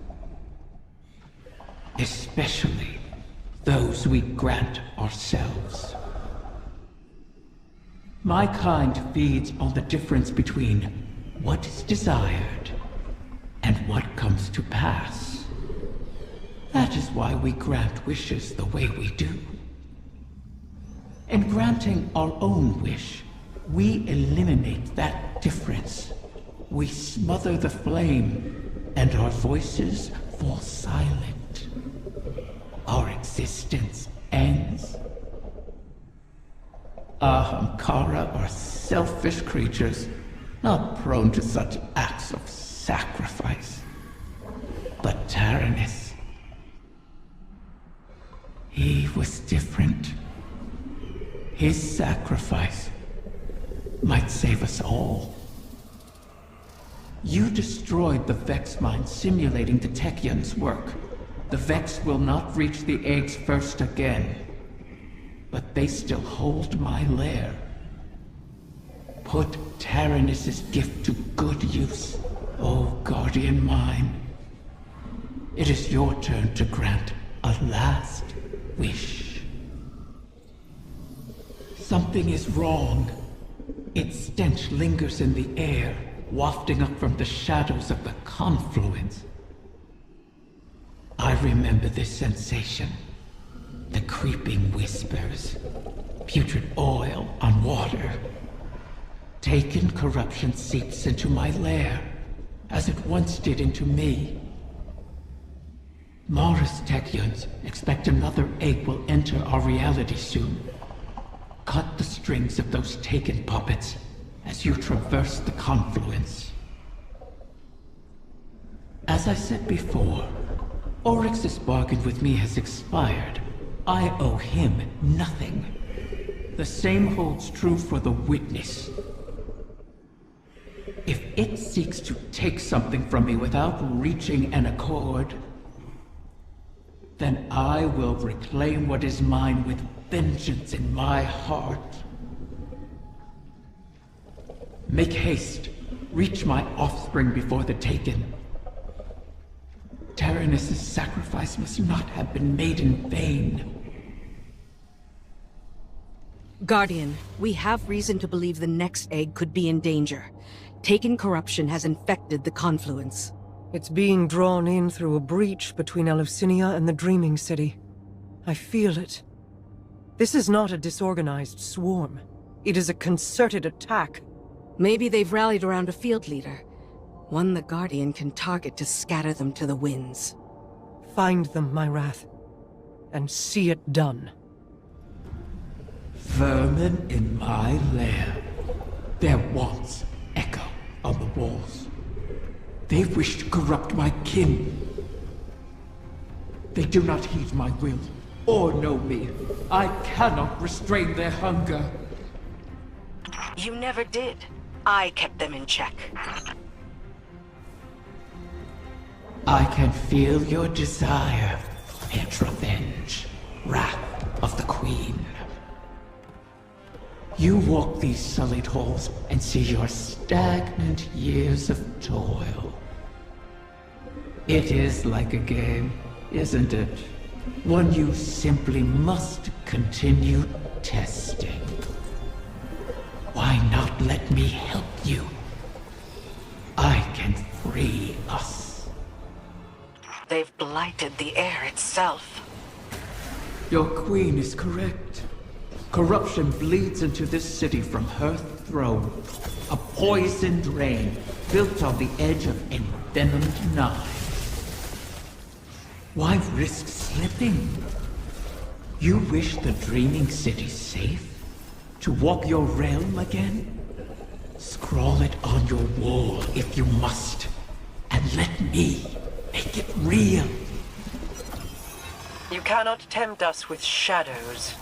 Especially those we grant ourselves. My kind feeds on the difference between what is desired and what comes to pass. That is why we grant wishes the way we do. In granting our own wish, we eliminate that difference. We smother the flame, and our voices fall silent. Our existence ends. Ahamkara are selfish creatures, not prone to such acts of sacrifice. Taranis. He was different. His sacrifice might save us all. You destroyed the Vex mine simulating the Techion's work. The Vex will not reach the eggs first again. But they still hold my lair. Put Taranis' gift to good use, O guardian mine. It is your turn to grant a last wish. Something is wrong. Its stench lingers in the air, wafting up from the shadows of the confluence. I remember this sensation. The creeping whispers. Putrid oil on water. Taken corruption seeps into my lair, as it once did into me. Mara's Techions expect another egg will enter our reality soon. Cut the strings of those Taken puppets as you traverse the confluence. As I said before, Oryx's bargain with me has expired. I owe him nothing. The same holds true for the Witness. If it seeks to take something from me without reaching an accord, then I will reclaim what is mine with vengeance in my heart. Make haste. Reach my offspring before the Taken. Taranis' sacrifice must not have been made in vain. Guardian, we have reason to believe the next egg could be in danger. Taken corruption has infected the confluence. It's being drawn in through a breach between Eleusinia and the Dreaming City. I feel it. This is not a disorganized swarm. It is a concerted attack. Maybe they've rallied around a field leader. One the Guardian can target to scatter them to the winds. Find them, my wrath, and see it done. Vermin in my lair. Their wants echo on the walls. They wish to corrupt my kin. They do not heed my will, or know me. I cannot restrain their hunger. You never did. I kept them in check. I can feel your desire, Petra Venge, wrath of the Queen. You walk these sullied halls and see your stagnant years of toil. It is like a game, isn't it? One you simply must continue testing. Why not let me help you? I can free us. They've blighted the air itself. Your queen is correct. Corruption bleeds into this city from her throne. A poisoned rain built on the edge of envenomed knives. Why risk slipping? You wish the Dreaming City safe? To walk your realm again? Scrawl it on your wall if you must. And let me make it real. You cannot tempt us with shadows.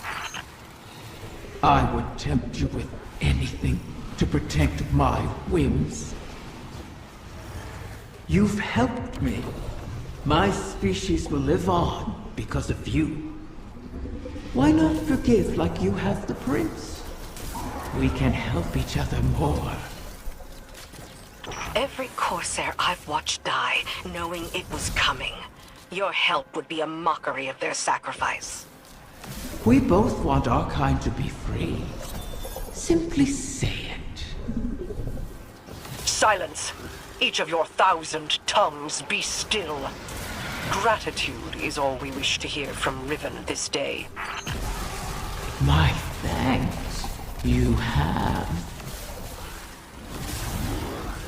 I would tempt you with anything to protect my whims. You've helped me. My species will live on because of you. Why not forgive like you have the prince? We can help each other more. Every Corsair I've watched die, knowing it was coming. Your help would be a mockery of their sacrifice. We both want our kind to be free. Simply say it. Silence! Each of your 1,000 tongues be still. Gratitude is all we wish to hear from Riven this day. My thanks. You have.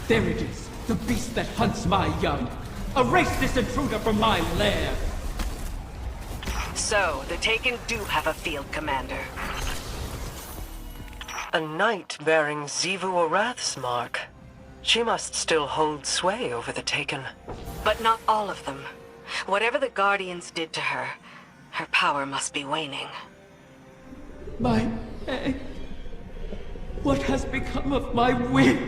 There it is, the beast that hunts my young. Erase this intruder from my lair. So, the Taken do have a field commander. A knight bearing Xivu Arath's mark. She must still hold sway over the Taken. But not all of them. Whatever the Guardians did to her, her power must be waning. My egg. What has become of my will?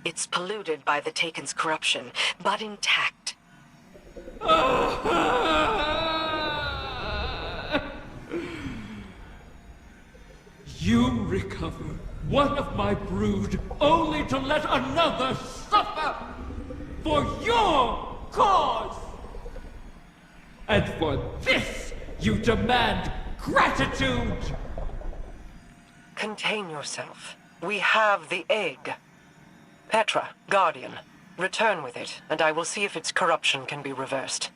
It's polluted by the Taken's corruption, but intact. You recover one of my brood, only to let another suffer for your cause! And for this, you demand gratitude! Contain yourself. We have the egg. Petra, Guardian, return with it, and I will see if its corruption can be reversed.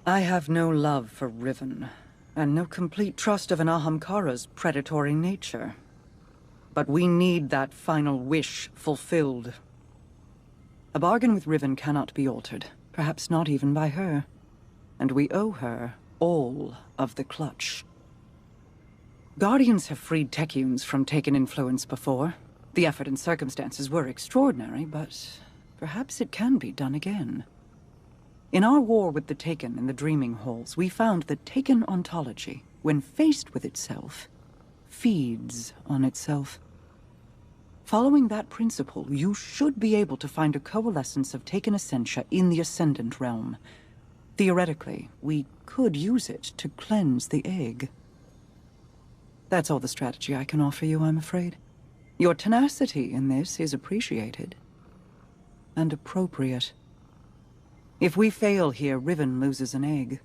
I have no love for Riven, and no complete trust of an Ahamkara's predatory nature. But we need that final wish fulfilled. A bargain with Riven cannot be altered, perhaps not even by her. And we owe her all of the clutch. Guardians have freed Techeuns from Taken influence before. The effort and circumstances were extraordinary, but perhaps it can be done again. In our war with the Taken in the Dreaming Halls, we found that Taken ontology, when faced with itself, feeds on itself. Following that principle, you should be able to find a coalescence of Taken essentia in the Ascendant realm. Theoretically, we could use it to cleanse the egg. That's all the strategy I can offer you, I'm afraid. Your tenacity in this is appreciated. And appropriate. If we fail here, Riven loses an egg.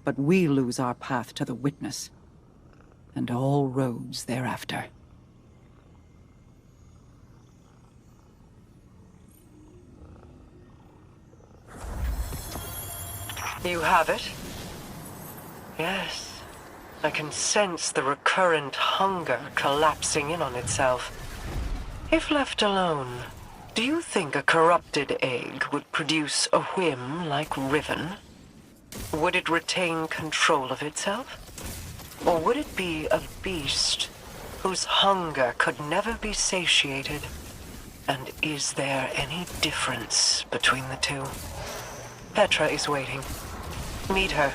But we lose our path to the Witness. And all roads thereafter. You have it? Yes. I can sense the recurrent hunger collapsing in on itself. If left alone, do you think a corrupted egg would produce a whim like Riven? Would it retain control of itself? Or would it be a beast whose hunger could never be satiated? And is there any difference between the two? Petra is waiting. Meet her,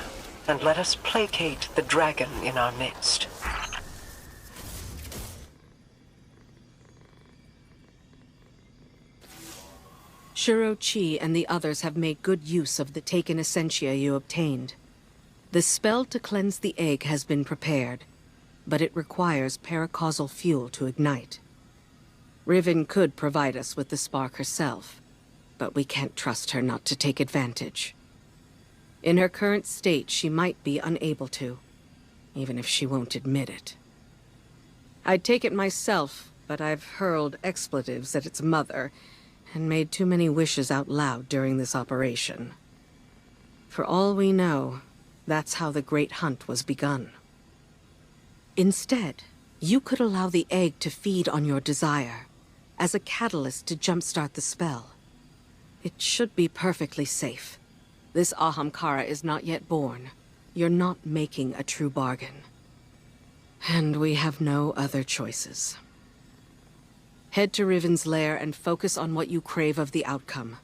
and let us placate the dragon in our midst. Shiro Chi and the others have made good use of the Taken essentia you obtained. The spell to cleanse the egg has been prepared, but it requires paracausal fuel to ignite. Riven could provide us with the spark herself, but we can't trust her not to take advantage. In her current state, she might be unable to, even if she won't admit it. I'd take it myself, but I've hurled expletives at its mother and made too many wishes out loud during this operation. For all we know, that's how the Great Hunt was begun. Instead, you could allow the egg to feed on your desire, as a catalyst to jumpstart the spell. It should be perfectly safe. This Ahamkara is not yet born. You're not making a true bargain. And we have no other choices. Head to Riven's Lair and focus on what you crave of the outcome.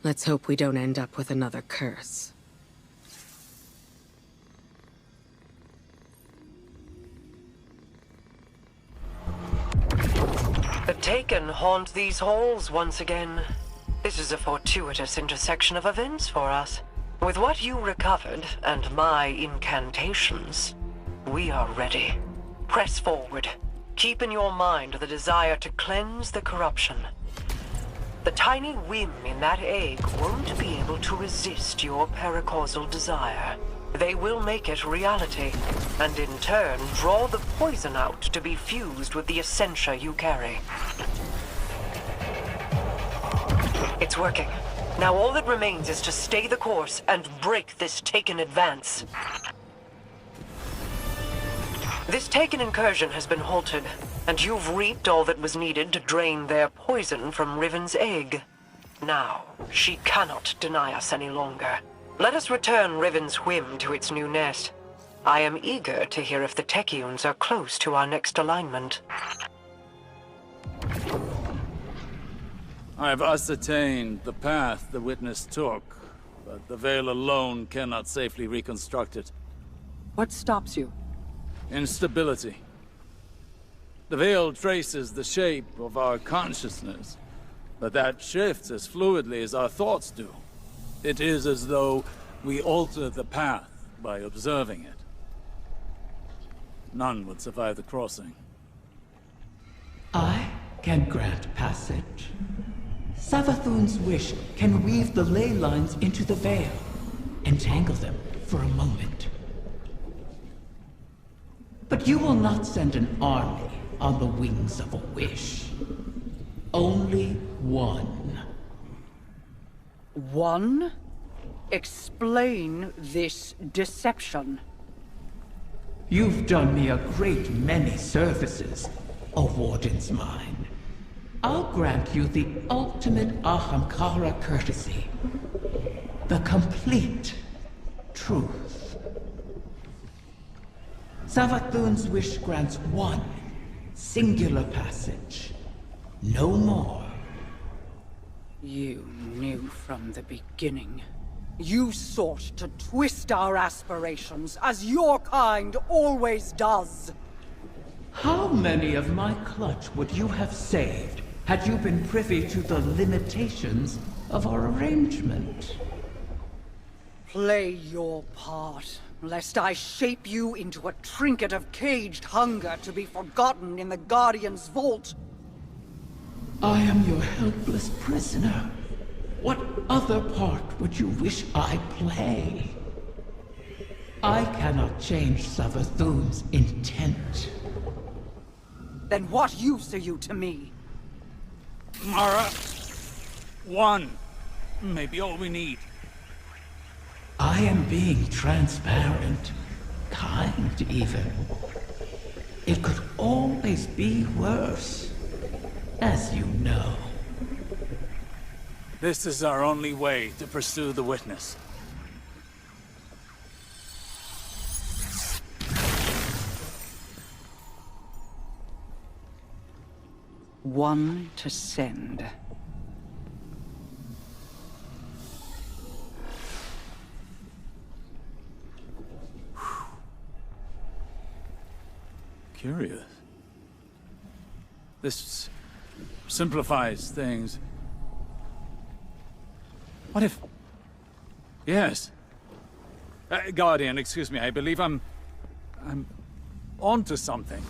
Let's hope we don't end up with another curse. The Taken haunt these halls once again. This is a fortuitous intersection of events for us. With what you recovered, and my incantations, we are ready. Press forward. Keep in your mind the desire to cleanse the corruption. The tiny whim in that egg won't be able to resist your paracausal desire. They will make it reality, and in turn draw the poison out to be fused with the essentia you carry. It's working. Now all that remains is to stay the course and break this Taken advance. This Taken incursion has been halted, and you've reaped all that was needed to drain their poison from Riven's egg. Now, she cannot deny us any longer. Let us return Riven's whim to its new nest. I am eager to hear if the Techeuns are close to our next alignment. I've ascertained the path the witness took, but the veil alone cannot safely reconstruct it. What stops you? Instability. The veil traces the shape of our consciousness, but that shifts as fluidly as our thoughts do. It is as though we alter the path by observing it. None would survive the crossing. I can grant passage. Savathun's wish can weave the ley lines into the veil, entangle them for a moment. But you will not send an army on the wings of a wish. Only one. One? Explain this deception. You've done me a great many services, O Warden's Mine. I'll grant you the ultimate Ahamkara courtesy. The complete truth. Savathun's wish grants one singular passage. No more. You knew from the beginning. You sought to twist our aspirations, as your kind always does. How many of my clutch would you have saved had you been privy to the limitations of our arrangement? Play your part, lest I shape you into a trinket of caged hunger to be forgotten in the Guardian's vault. I am your helpless prisoner. What other part would you wish I play? I cannot change Savathun's intent. Then what use are you to me? Mara, one may be all we need. I am being transparent, kind even. It could always be worse, as you know. This is our only way to pursue the witness. One to send. Curious. This simplifies things. What if... Yes. Guardian, excuse me, I believe I'm onto something.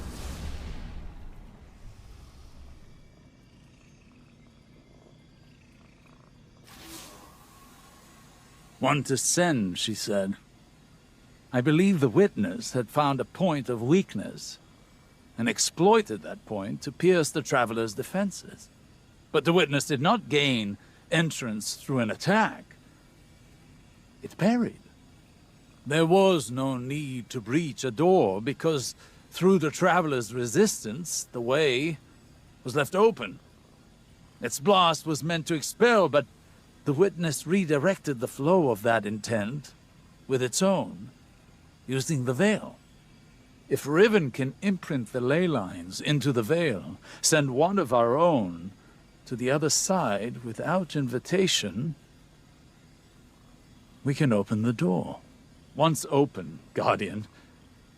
One to send, she said. I believe the witness had found a point of weakness and exploited that point to pierce the traveler's defenses. But the witness did not gain entrance through an attack. It parried. There was no need to breach a door because through the traveler's resistance, the way was left open. Its blast was meant to expel, but the witness redirected the flow of that intent with its own, using the veil. If Riven can imprint the ley lines into the veil, send one of our own to the other side without invitation, we can open the door. Once open, Guardian,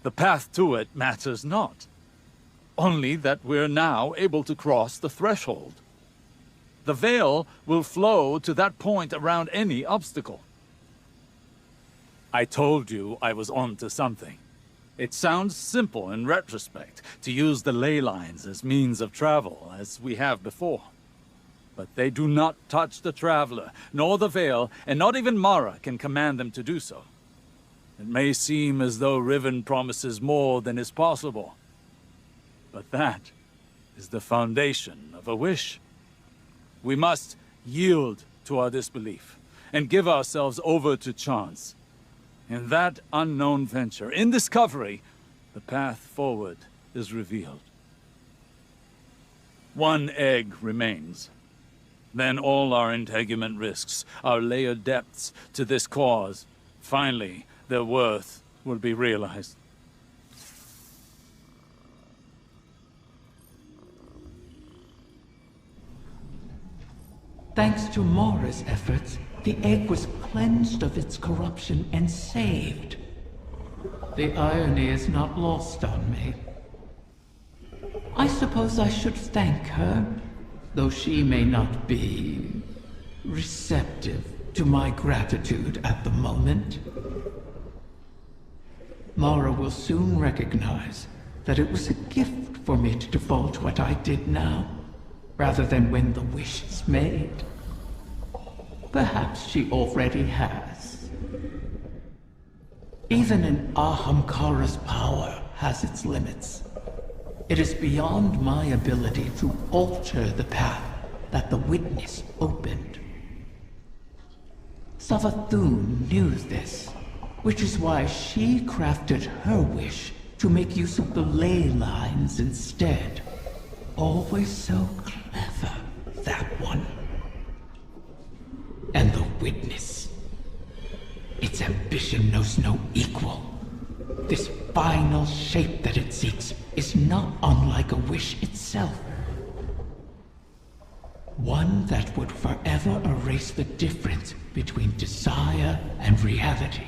the path to it matters not. Only that we're now able to cross the threshold. The veil will flow to that point around any obstacle. I told you I was on to something. It sounds simple in retrospect to use the ley lines as means of travel, as we have before. But they do not touch the traveler, nor the veil, and not even Mara can command them to do so. It may seem as though Riven promises more than is possible, but that is the foundation of a wish. We must yield to our disbelief and give ourselves over to chance. In that unknown venture, in discovery, the path forward is revealed. One egg remains. Then all our integument risks, our layered depths to this cause, finally, their worth will be realized. Thanks to Mara's efforts, the egg was cleansed of its corruption and saved. The irony is not lost on me. I suppose I should thank her, though she may not be receptive to my gratitude at the moment. Mara will soon recognize that it was a gift for me to divulge what I did now, rather than when the wish is made. Perhaps she already has. Even an Ahamkara's power has its limits. It is beyond my ability to alter the path that the witness opened. Savathun knew this, which is why she crafted her wish to make use of the ley lines instead. Always so clever, that one. And the witness. Its ambition knows no equal. This final shape that it seeks is not unlike a wish itself. One that would forever erase the difference between desire and reality.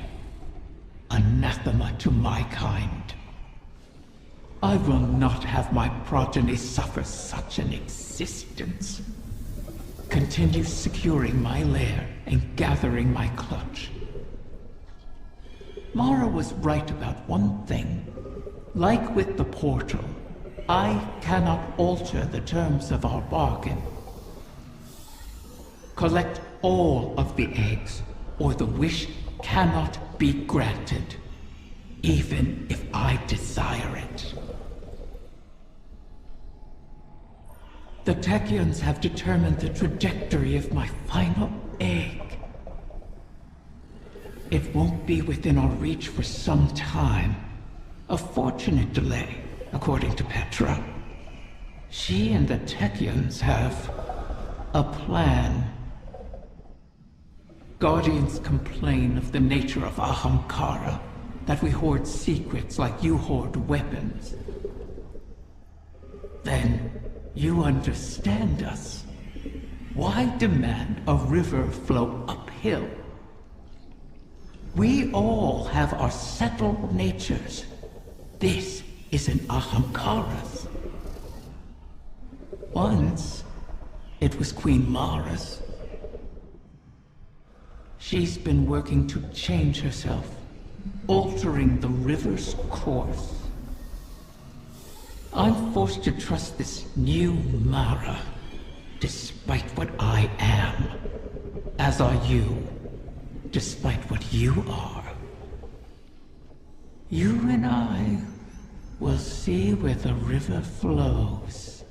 Anathema to my kind. I will not have my progeny suffer such an existence. Continue securing my lair and gathering my clutch. Mara was right about one thing. Like with the portal, I cannot alter the terms of our bargain. Collect all of the eggs, or the wish cannot be granted, even if I desire it. The Techeuns have determined the trajectory of my final egg. It won't be within our reach for some time. A fortunate delay, according to Petra. She and the Techeuns have a plan. Guardians complain of the nature of Ahamkara, that we hoard secrets like you hoard weapons. Then you understand us. Why demand a river flow uphill? We all have our settled natures. This is an Ahamkara's. Once, it was Queen Mara's. She's been working to change herself, altering the river's course. I'm forced to trust this new Mara, despite what I am. As are you, despite what you are. You and I will see where the river flows.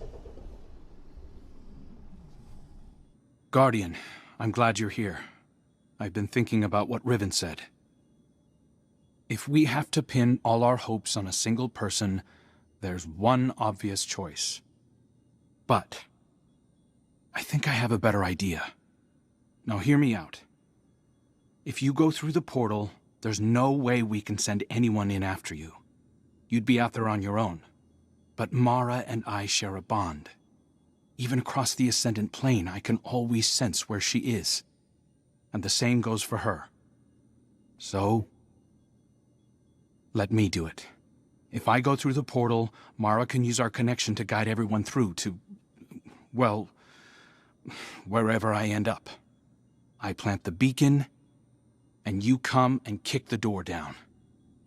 Guardian, I'm glad you're here. I've been thinking about what Riven said. If we have to pin all our hopes on a single person, there's one obvious choice. But I think I have a better idea. Now hear me out. If you go through the portal, there's no way we can send anyone in after you. You'd be out there on your own. But Mara and I share a bond. Even across the Ascendant Plane, I can always sense where she is. And the same goes for her. So, let me do it. If I go through the portal, Mara can use our connection to guide everyone through to, well, wherever I end up. I plant the beacon, and you come and kick the door down.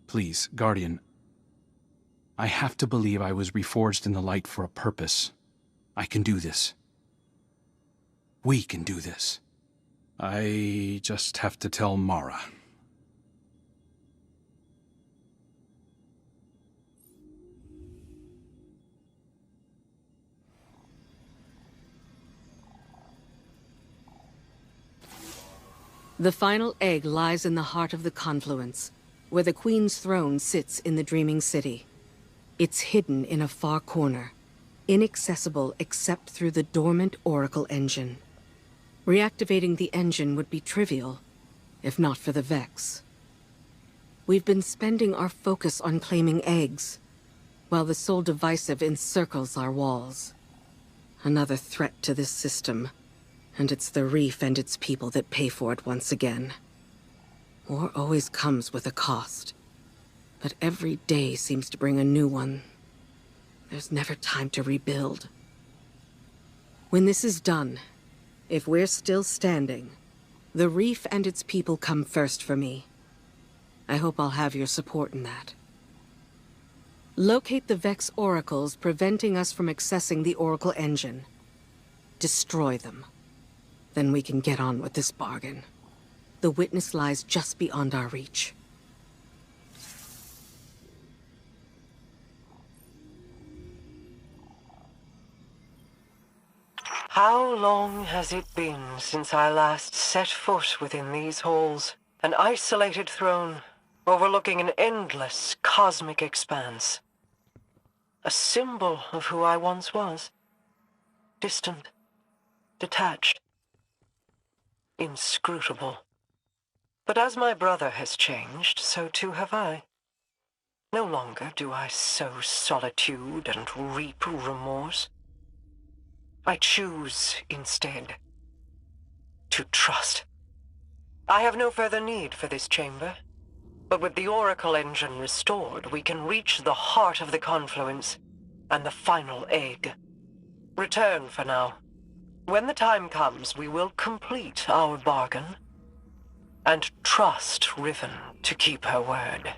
Please, Guardian, I have to believe I was reforged in the light for a purpose. I can do this. We can do this. I just have to tell Mara. The final egg lies in the heart of the confluence, where the Queen's throne sits in the Dreaming City. It's hidden in a far corner, inaccessible except through the dormant Oracle engine. Reactivating the engine would be trivial, if not for the Vex. We've been spending our focus on claiming eggs, while the Soul Divisive encircles our walls. Another threat to this system. And it's the Reef and its people that pay for it once again. War always comes with a cost. But every day seems to bring a new one. There's never time to rebuild. When this is done, if we're still standing, the Reef and its people come first for me. I hope I'll have your support in that. Locate the Vex oracles preventing us from accessing the Oracle engine. Destroy them. Then we can get on with this bargain. The witness lies just beyond our reach. How long has it been since I last set foot within these halls? An isolated throne, overlooking an endless cosmic expanse. A symbol of who I once was. Distant, detached, inscrutable. But as my brother has changed, so too have I. No longer do I sow solitude and reap remorse. I choose, instead, to trust. I have no further need for this chamber, but with the Oracle engine restored, we can reach the heart of the confluence and the final egg. Return for now. When the time comes, we will complete our bargain and trust Riven to keep her word.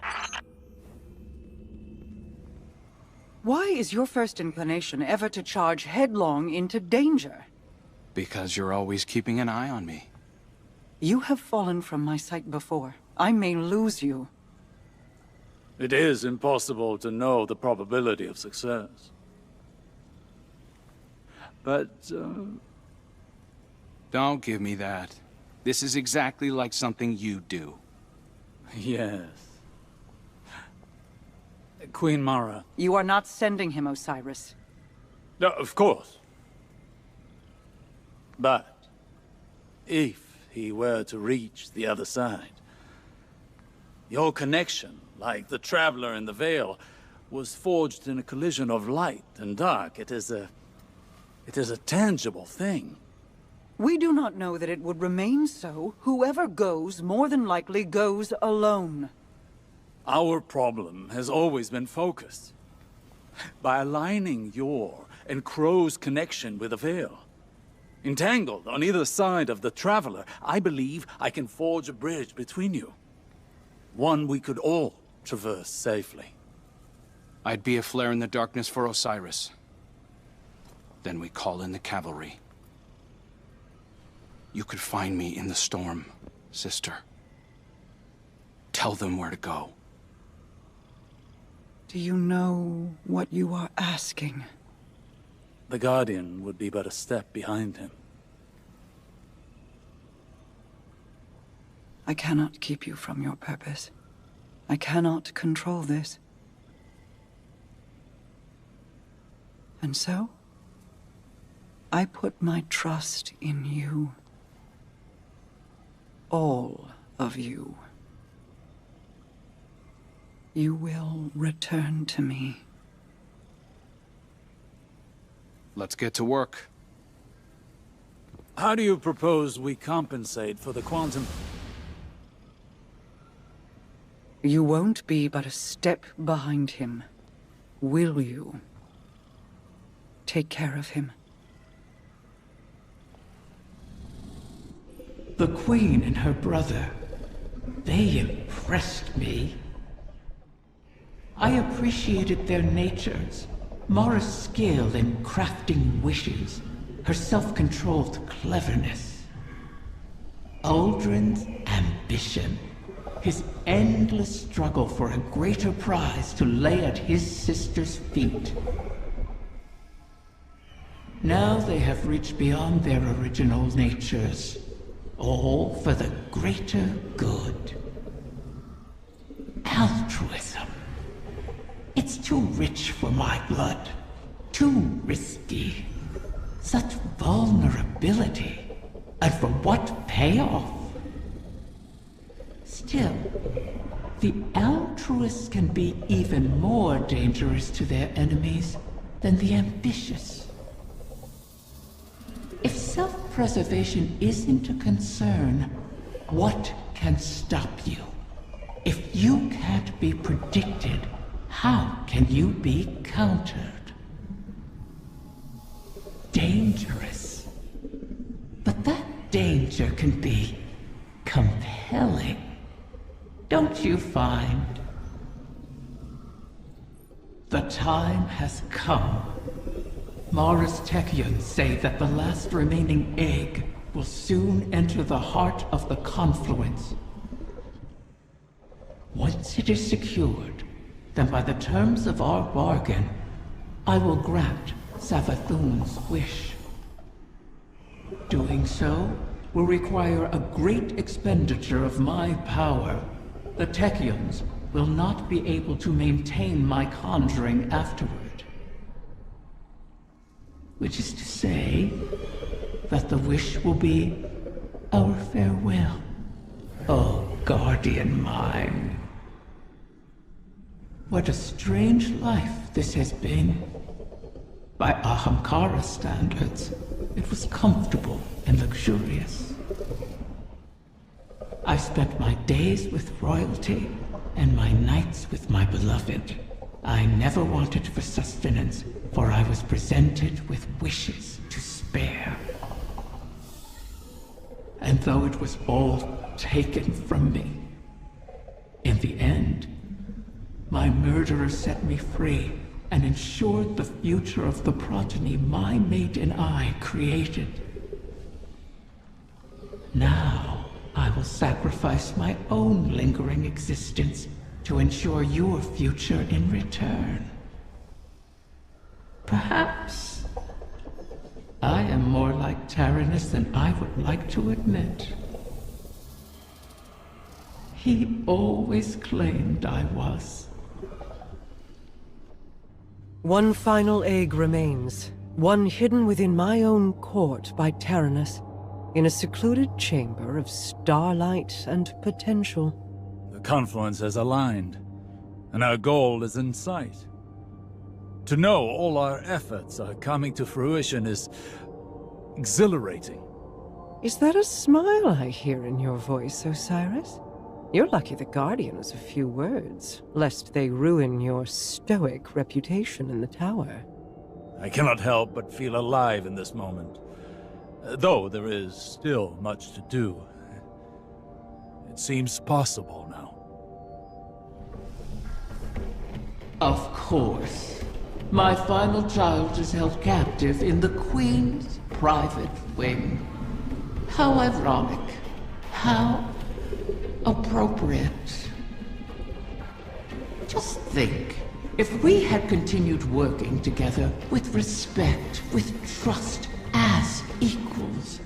Why is your first inclination ever to charge headlong into danger? Because you're always keeping an eye on me. You have fallen from my sight before. I may lose you. It is impossible to know the probability of success. But, Don't give me that. This is exactly like something you do. yes. Queen Mara. You are not sending him, Osiris. No, of course. But, if he were to reach the other side, your connection, like the Traveler in the Veil, was forged in a collision of light and dark. It is a tangible thing. We do not know that it would remain so. Whoever goes, more than likely goes alone. Our problem has always been focused. By aligning your and Crow's connection with the Veil, entangled on either side of the Traveler, I believe I can forge a bridge between you. One we could all traverse safely. I'd be a flare in the darkness for Osiris. Then we call in the cavalry. You could find me in the storm, sister. Tell them where to go. Do you know what you are asking? The Guardian would be but a step behind him. I cannot keep you from your purpose. I cannot control this. And so, I put my trust in you. All of you. You will return to me. Let's get to work. How do you propose we compensate for the quantum? You won't be but a step behind him, will you? Take care of him. The Queen and her brother, they impressed me. I appreciated their natures, Mara's skill in crafting wishes, her self-controlled cleverness. Uldren's ambition, his endless struggle for a greater prize to lay at his sister's feet. Now they have reached beyond their original natures, all for the greater good. Altruism. It's too rich for my blood. Too risky. Such vulnerability. And for what payoff? Still, the altruists can be even more dangerous to their enemies than the ambitious. If self self-preservation isn't a concern, what can stop you? If you can't be predicted, how can you be countered? Dangerous. But that danger can be compelling. Don't you find? The time has come. Mara's Techians say that the last remaining egg will soon enter the heart of the confluence. Once it is secured, then by the terms of our bargain, I will grant Savathun's wish. Doing so will require a great expenditure of my power. The Techians will not be able to maintain my conjuring afterward. Which is to say, that the wish will be our farewell. Oh, guardian mine. What a strange life this has been. By Ahamkara standards, it was comfortable and luxurious. I spent my days with royalty and my nights with my beloved. I never wanted for sustenance, for I was presented with wishes to spare. And though it was all taken from me, in the end, my murderer set me free and ensured the future of the progeny my mate and I created. Now, I will sacrifice my own lingering existence to ensure your future in return. Perhaps I am more like Tyrannus than I would like to admit. He always claimed I was. One final egg remains, one hidden within my own court by Tyrannus, in a secluded chamber of starlight and potential. The confluence has aligned, and our goal is in sight. To know all our efforts are coming to fruition is exhilarating. Is that a smile I hear in your voice, Osiris? You're lucky the Guardian has a few words, lest they ruin your stoic reputation in the tower. I cannot help but feel alive in this moment. Though there is still much to do. It seems possible now. Of course. My final child is held captive in the Queen's private wing. How ironic. How appropriate. Just think, if we had continued working together with respect, with trust, as equals,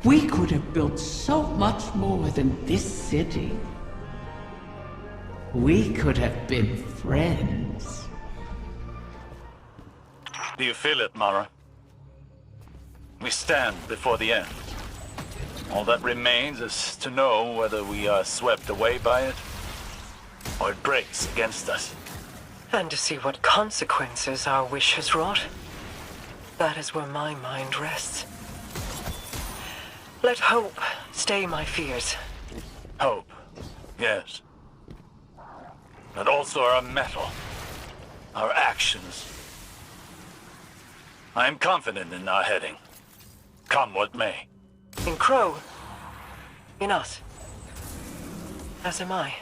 we could have built so much more than this city. We could have been friends. Do you feel it, Mara? We stand before the end. All that remains is to know whether we are swept away by it, or it breaks against us. And to see what consequences our wish has wrought. That is where my mind rests. Let hope stay my fears. Hope, yes. But also our mettle, our actions. I am confident in our heading, come what may. In Crow. In us. As am I.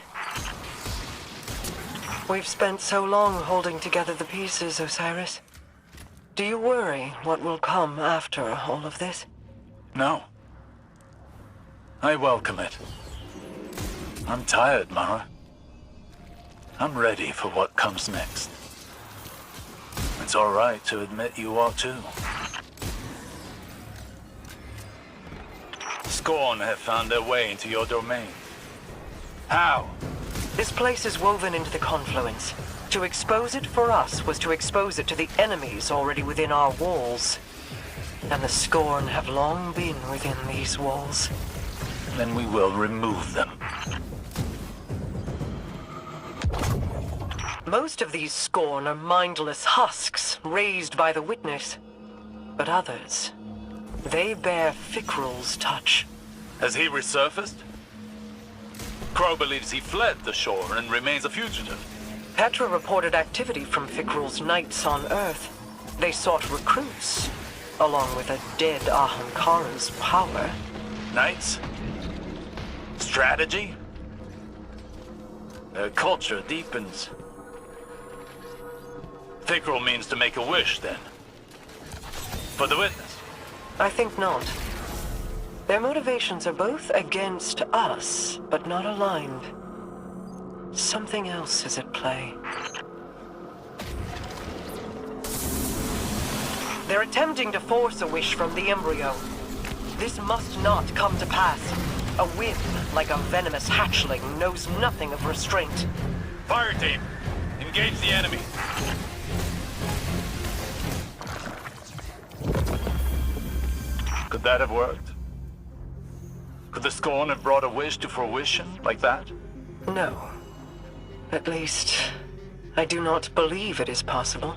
We've spent so long holding together the pieces, Osiris. Do you worry what will come after all of this? No. I welcome it. I'm tired, Mara. I'm ready for what comes next. It's all right to admit you are too. Scorn have found their way into your domain. How? This place is woven into the confluence. To expose it for us was to expose it to the enemies already within our walls. And the Scorn have long been within these walls. Then we will remove them. Most of these Scorn are mindless husks raised by the Witness. But others, They bear Fickrul's touch. Has he resurfaced? Crow believes he fled the shore and remains a fugitive. Petra reported activity from Fickrul's knights on Earth. They sought recruits, along with a dead Ahamkara's power. Knights? Strategy? Their culture deepens. Fickrul means to make a wish, then. For the witness? I think not. Their motivations are both against us, but not aligned. Something else is at play. They're attempting to force a wish from the embryo. This must not come to pass. A whim, like a venomous hatchling, knows nothing of restraint. Fire team, engage the enemy. Could that have worked? Could the Scorn have brought a wish to fruition like that? No. At least, I do not believe it is possible.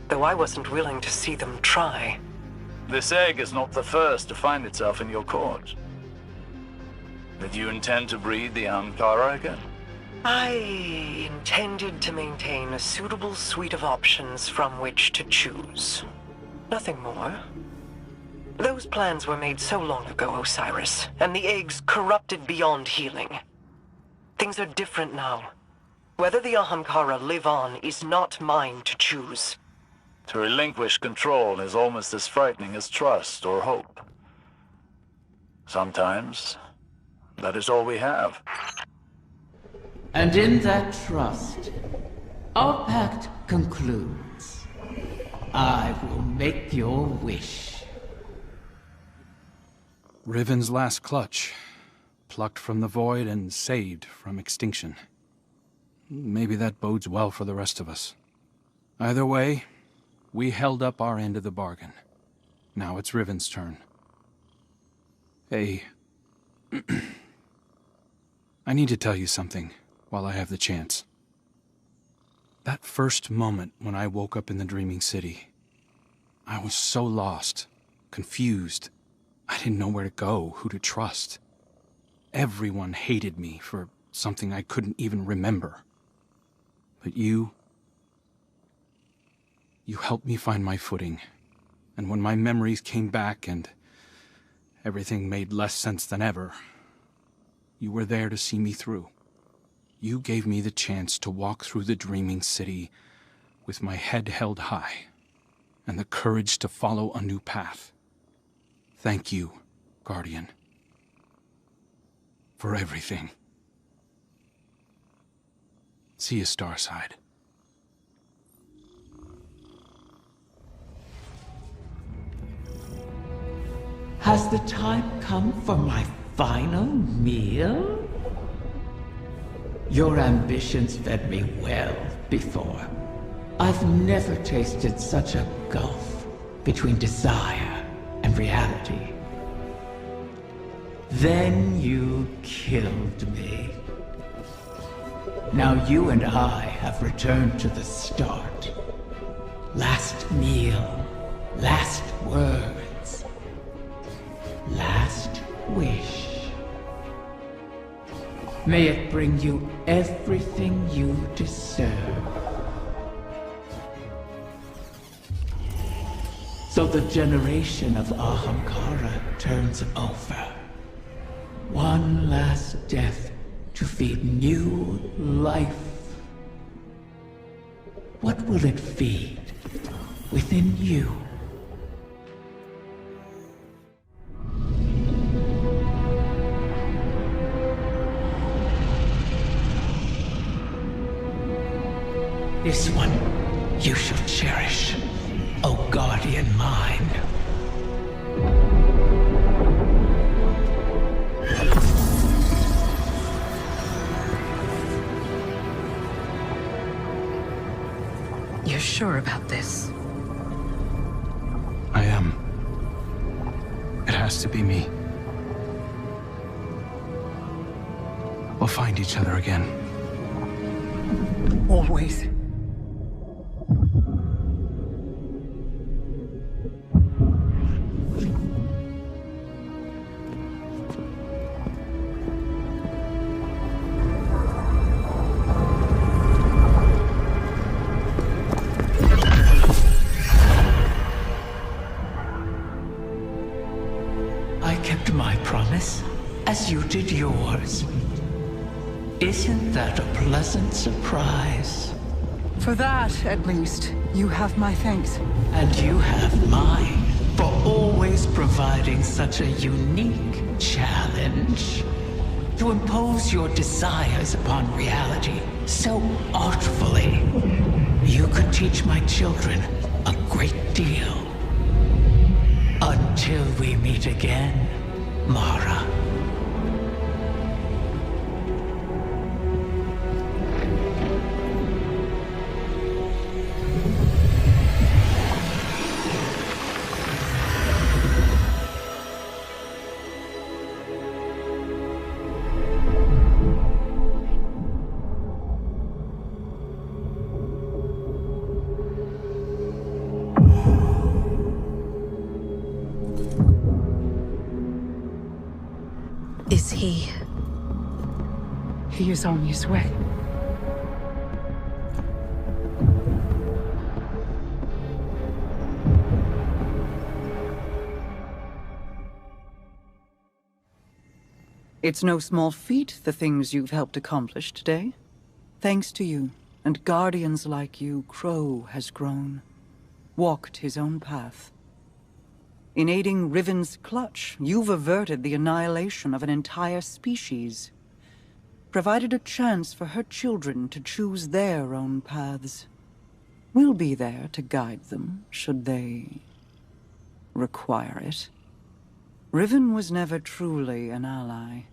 Though I wasn't willing to see them try. This egg is not the first to find itself in your court. Did you intend to breed the Ahamkara again? I intended to maintain a suitable suite of options from which to choose. Nothing more. Those plans were made so long ago, Osiris, and the eggs corrupted beyond healing. Things are different now. Whether the Ahamkara live on is not mine to choose. To relinquish control is almost as frightening as trust or hope. Sometimes, that is all we have. And in that trust, our pact concludes. I will make your wish. Riven's last clutch, plucked from the void and saved from extinction. Maybe that bodes well for the rest of us. Either way, we held up our end of the bargain. Now it's Riven's turn. Hey, I need to tell you something while I have the chance. That first moment when I woke up in the Dreaming City, I was so lost, confused. I didn't know where to go, who to trust. Everyone hated me for something I couldn't even remember. But you helped me find my footing. And when my memories came back and everything made less sense than ever, you were there to see me through. You gave me the chance to walk through the Dreaming City with my head held high and the courage to follow a new path. Thank you, Guardian, for everything. See you, Starside. Has the time come for my final meal? Your ambitions fed me well before. I've never tasted such a gulf between desire and reality. Then you killed me. Now you and I have returned to the start. Last meal, last words, last wish. May it bring you everything you deserve. So the generation of Ahamkara turns over. One last death to feed new life. What will it feed within you? This one you shall cherish, O guardian mine. You're sure about this? I am. It has to be me. We'll find each other again. Always. as you did yours. Isn't that a pleasant surprise? For that, at least, you have my thanks. And you have mine for always providing such a unique challenge. To impose your desires upon reality so artfully. You could teach my children a great deal. Until we meet again, Mara. Is he? He is on his way. It's no small feat, the things you've helped accomplish today. Thanks to you, and guardians like you, Crow has grown. Walked his own path. In aiding Riven's clutch, you've averted the annihilation of an entire species. Provided a chance for her children to choose their own paths. We'll be there to guide them, should they require it. Riven was never truly an ally,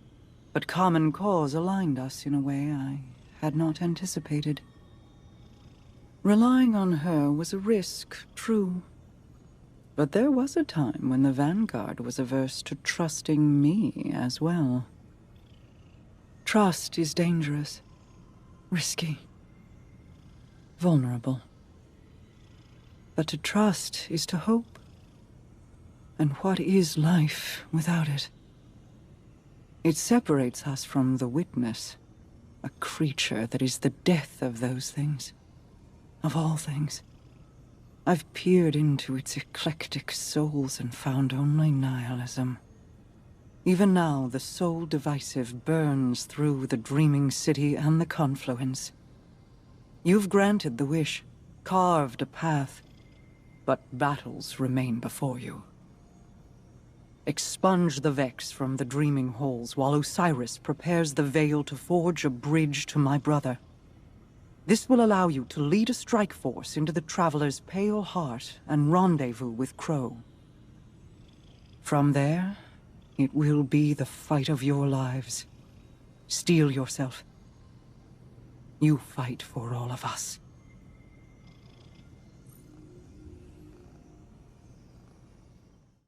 but common cause aligned us in a way I had not anticipated. Relying on her was a risk, true. But there was a time when the Vanguard was averse to trusting me as well. Trust is dangerous, risky, vulnerable. But to trust is to hope. And what is life without it? It separates us from the witness, a creature that is the death of those things, of all things. I've peered into its eclectic souls and found only nihilism. Even now, the soul divisive burns through the dreaming city and the confluence. You've granted the wish, carved a path, but battles remain before you. Expunge the Vex from the dreaming halls while Osiris prepares the veil to forge a bridge to my brother. This will allow you to lead a strike force into the Traveler's pale heart and rendezvous with Crow. From there, it will be the fight of your lives. Steel yourself. You fight for all of us.